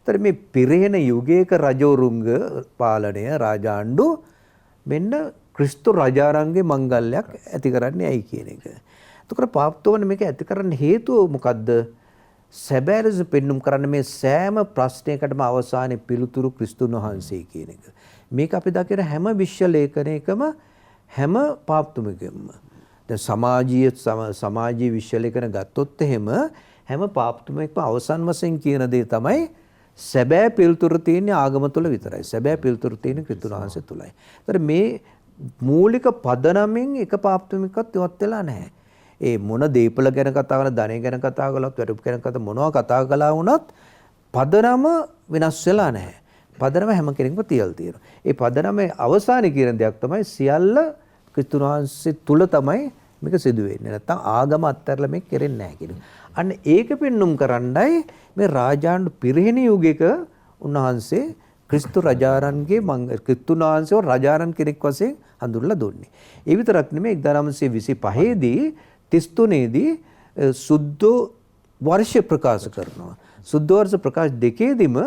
ඒතර මේ පිරෙන යුගයක රජවරුන්ග පාලනය රාජාණ්ඩු මෙන්න ක්‍රිස්තු රජාණන්ගේ මංගල්‍යයක් ඇති කරන්නේ ඇයි කියන එක. එතකොට පාප්තෝවන මේක ඇති කරන්න හේතුව මොකද්ද? සැබෑ ලෙස පෙන්눔 කරන්න මේ සෑම ප්‍රශ්නයකටම අවසානයේ පිළිතුරු ක්‍රිස්තුන් වහන්සේ කියන එක. මේක අපි දකින හැම විශ්ව ලේඛනයකම හැම පාප්තුමකෙම. දැන් සමාජීය විශ්ව ලේඛන ගත්තොත් එහෙම හැම පාප්තුමකම අවසන් වශයෙන් කියන දේ තමයි සැබෑ පිළිතුර තියෙන්නේ ආගම තුළ විතරයි. සැබෑ පිළිතුර තියෙන්නේ ක්‍රිස්තුන් වහන්සේ තුළයි. ඒතර මේ මූලික පදනමෙන් එක පාප්තුමකවත් ඉවත් වෙලා නැහැ. ඒ මොන දීපල ගැන කතා කරලා ධනෙ ගැන කතා කළත් වැටුප් ගැන කතා මොනවා කතා කළා වුණත් පදනම වෙනස් වෙලා නැහැ. පදනම හැම කෙනෙක්ම තියලා තියෙනවා. ඒ පදනමේ අවසානයේ කියන දෙයක් තමයි සියල්ල ක්‍රිස්තුන් වහන්සේ තුල තමයි මේක සිදු වෙන්නේ. නැත්තම් ආගම අත්හැරලා මේක කෙරෙන්නේ නැහැ කියන. අන්න ඒක පෙන්눔 කරන්නයි මේ රාජාණ්ඩු පිරිහෙන යුගයක උන්වහන්සේ ක්‍රිස්තු රජාණන්ගේ ක්‍රිස්තුන් වහන්සේව රජාණන් කෙනෙක් වශයෙන් හඳුන්වලා දුන්නේ. ඒ විතරක් නෙමෙයි 1925 දී 33 දී සුද්ධ වර්ෂ ප්‍රකාශ කරනවා. සුද්ධ වර්ෂ ප්‍රකාශ දෙකේදීම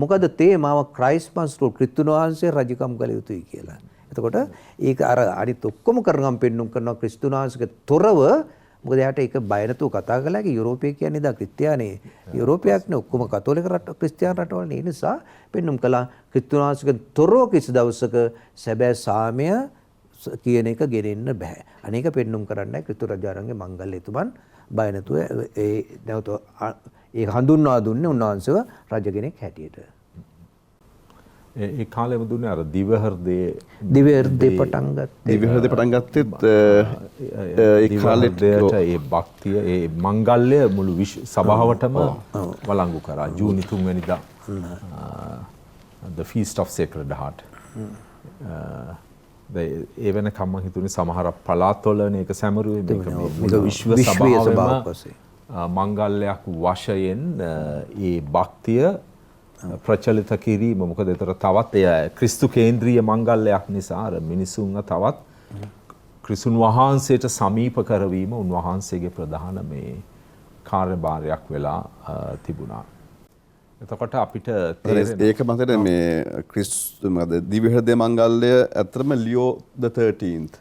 මොකද තේමාව ක්‍රයිස්මස් රූල් ක්‍රිස්තුන් වහන්සේ රජකම් කළ යුතුයි කියලා. එතකොට ඒක අර අනිත් ඔක්කොම කරගම් පෙන්눔 කරනවා ක්‍රිස්තුන් වහන්සේගේ තොරව. මොකද එයාට ඒක බය නැතුව කතා කළා කි යුරෝපය කියන්නේ දා ක්‍රිස්තියානේ යුරෝපයක් නේ ඔක්කොම කතෝලික රට ක්‍රිස්තියානි රටවල් නේ. ඒ නිසා පෙන්눔 කළා ක්‍රිස්තුන් වහන්සේගේ තොරව කිසි දවසක සැබෑ සාමය කියන එක ගෙනෙන්න බෑ. අනේක පෙන්눔 කරන්නයි ක්‍රිස්තු රජාණන්ගේ මංගල්‍ය තුමන් බය නැතුව ඒ හඳුන්වා දුන්නේ උන්වහන්සේව රජ කෙනෙක් හැටියට. ඒ කාලෙම දුන්නේ අර දිවහෘදේ පටන් ගත්තෙත් ඒ කාලෙට ඒ භක්තිය ඒ මංගල්‍ය මුළු සභාවටම වළංගු කරා. ජූනි 3 වෙනිදා the feast of sacred heart. ඒ වෙනකම් මම හිතුනේ සමහර පළාත්වල මේක සැමරුවේ මේක විශ්ව සභාවෙම මංගල්‍යයක් වශයෙන් ඒ භක්තිය ප්‍රචලිත කිරීම. මොකද ඒතර තවත් එය ක්‍රිස්තු කේන්ද්‍රීය මංගල්‍යයක් නිසා අර මිනිසුන්ව තවත් ක්‍රිස්තුන් වහන්සේට සමීප කරවීම උන්වහන්සේගේ ප්‍රධාන මේ කාර්යභාරයක් වෙලා තිබුණා. එතකොට අපිට ඒක මතට මේ ක්‍රිස්තු මොකද දිව්‍යහෘදය මංගල්‍ය ඇත්තටම ලියෝ the 13th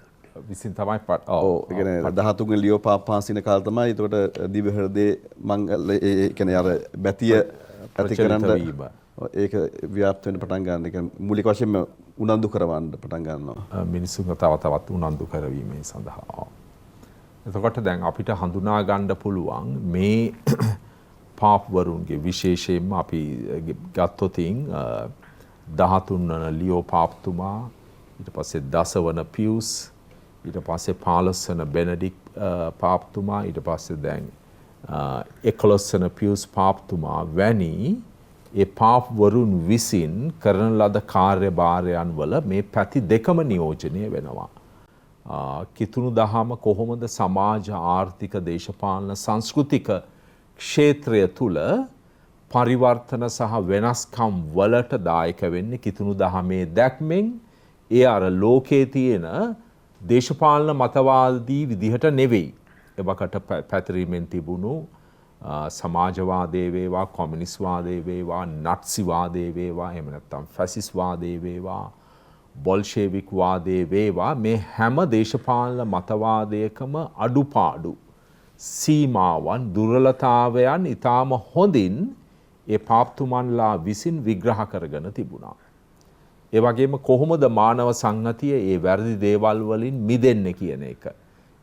විසින් තමයි ඒ කියන්නේ 13 වෙනි ලියෝ පාපාසින කාල තමයි. එතකොට දිව්‍යහෘදය මංගල්‍ය ඒ කියන්නේ අර බැතිය ඇති කරන්න ඒක ව්‍යාප්ත වෙන්න පටන් ගන්න. ඒක මූලික වශයෙන්ම උනන්දු කරවන්න පටන් ගන්නවා මිනිසුන්ව තවත් උනන්දු කරවීම සඳහා. එතකොට දැන් අපිට හඳුනා ගන්න පුළුවන් මේ පාප්වරුන්ගේ විශේෂයෙන්ම අපි ගත්තොතින් 13 වන ලියෝ පාප්තුමා, ඊට පස්සේ 10 වන පියුස්, ඊට පස්සේ 15 වන බෙනඩික් පාප්තුමා, ඊට පස්සේ දැන් 11 වන පියුස් පාප්තුමා වැනි ඒ පාප්වරුන් විසින් කරන ලද කාර්යභාරයන් වල මේ පැති දෙකම නියෝජනය වෙනවා. කිතුණු දහම කොහොමද සමාජ ආර්ථික දේශපාලන සංස්කෘතික ක්ෂේත්‍රය තුල පරිවර්තන සහ වෙනස්කම් වලට දායක වෙන්නේ කිතුණු දහමේ දැක්මෙන් ඒ අර ලෝකයේ තියෙන දේශපාලන මතවාදී විදිහට නෙවෙයි. එවකට පැතිරීමෙන් තිබුණු සමාජවාදයේ වේවා, කොමියුනිස්ට් වාදයේ වේවා, නට්සි වාදයේ වේවා, එහෙම නැත්නම් ෆැසිස්ට් වාදයේ වේවා, බොල්ෂෙවික් වාදයේ වේවා, මේ හැම දේශපාලන මතවාදයකම අඩුපාඩු, සීමාවන්, දුර්වලතාවයන් ඊටාම හොඳින් ඒ පාප්තුමන්ලා විසින් විග්‍රහ කරගෙන තිබුණා. ඒ වගේම කොහොමද මානව සංහතිය ඒ වැරදි දේවල් වලින් මිදෙන්නේ කියන එක.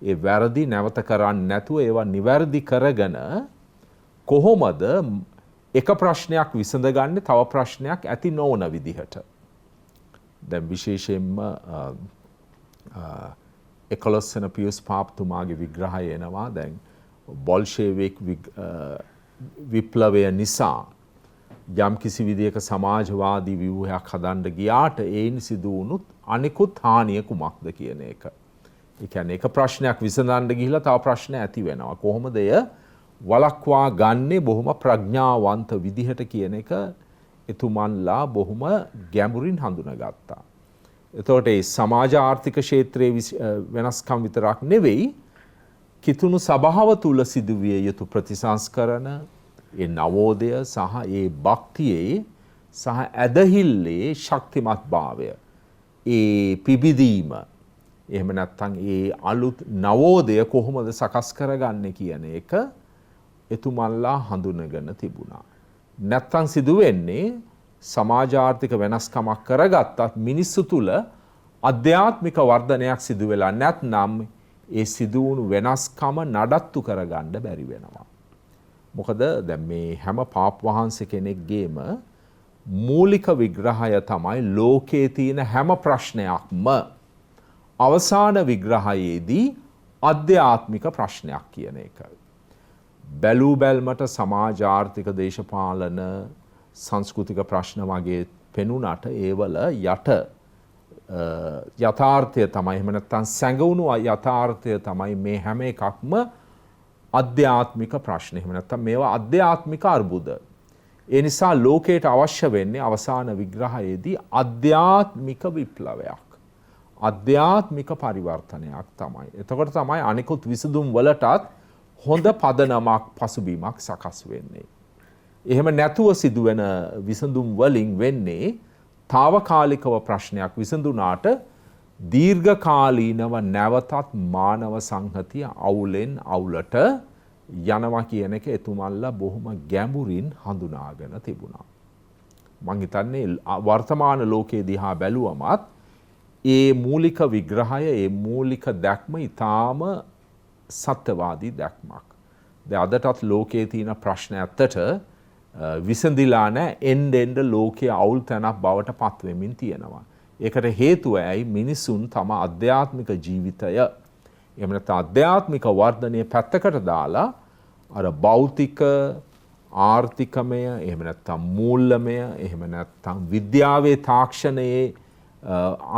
ඒ වැරදි නැවත කරන්නේ නැතුව ඒවා නිවැරදි කරගෙන කොහොමද එක ප්‍රශ්නයක් විසඳගන්නේ තව ප්‍රශ්නයක් ඇති නොවන විදිහට. දැන් විශේෂයෙන්ම 11 වෙනි පියුස් පාප්තුමාගේ විග්‍රහය එනවා. දැන් බොල්ෂෙවික් විප්ලවය නිසා යම් කිසි විදියක සමාජවාදී ව්‍යුහයක් හදන්න ගියාට ඒයින් සිදු වුණුත් අනිකුත් හානිය කුමක්ද කියන එක. ඒ කියන්නේ එක ප්‍රශ්නයක් විසඳන්න ගිහිල්ලා තව ප්‍රශ්න ඇති වෙනවා. කොහොමද එය වළක්වා ගන්නේ බොහොම ප්‍රඥාවන්ත විදිහට කියන එක එතුමන්ලා බොහොම ගැඹුරින් හඳුනාගත්තා. එතකොට මේ සමාජ ආර්ථික ක්ෂේත්‍රයේ වෙනස්කම් විතරක් නෙවෙයි කිතුණු සභාව තුල සිදුවිය යුතු ප්‍රතිසංස්කරණ, ඒ නවෝදය සහ ඒ භක්තියේ සහ ඇදහිල්ලේ ශක්තිමත් භාවය, ඒ පිබිදීම, එහෙම නැත්නම් ඒ අලුත් නවෝදය කොහොමද සකස් කරගන්නේ කියන එක එතුමන්ලා හඳුනගෙන තිබුණා. නැත්නම් සිදු වෙන්නේ සමාජ ආර්ථික වෙනස්කමක් කරගත්තත් මිනිස්සු තුල අධ්‍යාත්මික වර්ධනයක් සිදු වෙලා නැත්නම් ඒ සිදු වුණු වෙනස්කම නඩත්තු කරගන්න බැරි වෙනවා. මොකද දැන් මේ හැම පාප් වහන්සේ කෙනෙක්ගේම මූලික විග්‍රහය තමයි ලෝකයේ තියෙන හැම ප්‍රශ්නයක්ම අවසාන විග්‍රහයේදී අධ්‍යාත්මික ප්‍රශ්නයක් කියන එක. බැලූ බැල්මට සමාජ ආර්ථික දේශපාලන සංස්කෘතික ප්‍රශ්න වගේ පෙනුනට ඒවල යට යථාර්ථය තමයි, එහෙම නැත්නම් සැඟවුණු යථාර්ථය තමයි මේ හැම එකක්ම අධ්‍යාත්මික ප්‍රශ්න. එහෙම නැත්නම් මේවා අධ්‍යාත්මික අර්බුද. ඒ නිසා ලෝකයට අවශ්‍ය වෙන්නේ අවසාන විග්‍රහයේදී අධ්‍යාත්මික විප්ලවයක්, අධ්‍යාත්මික පරිවර්තනයක් තමයි. එතකොට තමයි අනිකුත් විසඳුම් වලටත් හොඳ පදනමක් පසුබිමක් සකස් වෙන්නේ. එහෙම නැතුව සිදුවෙන විසඳුම් වලින් වෙන්නේ తాවකාලිකව ප්‍රශ්නයක් විසඳුනාට දීර්ඝකාලීනව නැවතත් මානව සංහතිය අවුලෙන් අවුලට යනවා කියන එක එතුමන්ලා බොහොම ගැඹුරින් හඳුනාගෙන තිබුණා. මං හිතන්නේ වර්තමාන ලෝකයේ දිහා බැලුවමත් ඒ මූලික විග්‍රහය, ඒ මූලික දැක්ම ඊටාම සත්‍යවාදී දැක්මක්. දැන් අදටත් ලෝකයේ තියෙන ප්‍රශ්න ඇත්තට විසඳිලා නැහැ. එන්න ලෝකයේ අවුල් තැනක් බවට පත් වෙමින් තියෙනවා. ඒකට හේතුව ඇයි? මිනිසුන් තම අධ්‍යාත්මික ජීවිතය, එහෙම නැත්නම් අධ්‍යාත්මික වර්ධනය පැත්තකට දාලා අර භෞතික ආර්ථිකමය, එහෙම නැත්නම් මූල්‍යමය, එහෙම නැත්නම් විද්‍යාවේ තාක්ෂණයේ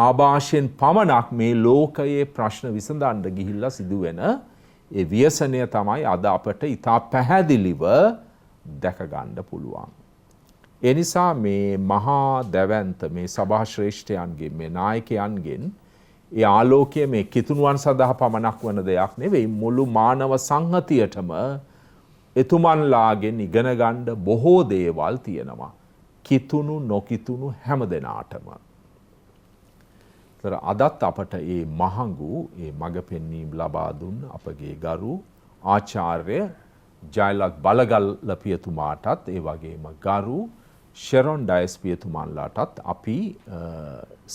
ආభాෂයෙන් පමණක් මේ ලෝකයේ ප්‍රශ්න විසඳන්න ගිහිල්ලා සිදුවෙන ඒ ව්‍යසනය තමයි අද අපට ඉතා පැහැදිලිව දැක ගන්න පුළුවන්. ඒ නිසා මේ මහා දැවැන්ත මේ සභා ශ්‍රේෂ්ඨයන්ගෙන්, මේ නායකයන්ගෙන් ඒ ආලෝකය මේ කිතුණුවන් සඳහා පමණක් වන දෙයක් නෙවෙයි, මුළු මානව සංහතියටම එතුමන්ලාගෙන් ඉගෙන ගන්න බොහෝ දේවල් තියෙනවා. කිතුණු නොකිතුණු හැම දෙනාටම. අදත් අපට ඒ මහඟු ඒ මඟ පෙන්වීම ලබා දුන් අපගේ ගරු ආචාර්ය ජයලත් බලගල්ල පියතුමාටත්, ඒ වගේම ගරු ෂෙරොන් ඩයස් පියතුමන්ලාටත් අපි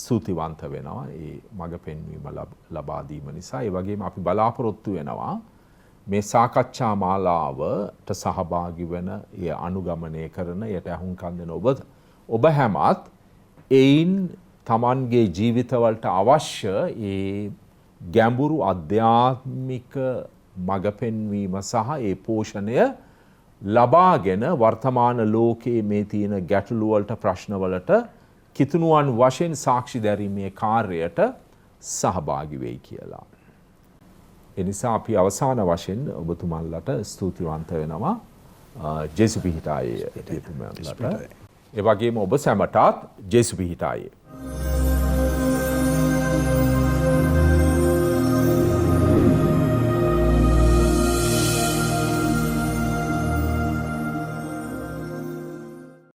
ස්තුතිවන්ත වෙනවා ඒ මඟ පෙන්වීම ලබා දීම නිසා. ඒ වගේම අපි බලාපොරොත්තු වෙනවා මේ සාකච්ඡා මාලාවට සහභාගී වෙන, ඒ අනුගමනය කරන, යට ඇහුම්කන් දෙන ඔබ හැමත් එයින් තමන්ගේ ජීවිතවලට අවශ්‍ය ඒ ගැඹුරු අධ්‍යාත්මික මඟ පෙන්වීම සහ ඒ පෝෂණය ලබාගෙන වර්තමාන ලෝකයේ මේ තියෙන ගැටලු වලට, ප්‍රශ්න වලට කිතුණුවන් වශයෙන් සාක්ෂි දැරීමේ කාර්යයට සහභාගී වෙයි කියලා. ඒ නිසා අපි අවසාන වශයෙන් ඔබතුමන්ලට ස්තුතිවන්ත වෙනවා ජේසු පිහිටායේ එතුමන්ලට. ඒ වගේම ඔබ සැමටත් ජේසු පිහිටායේ.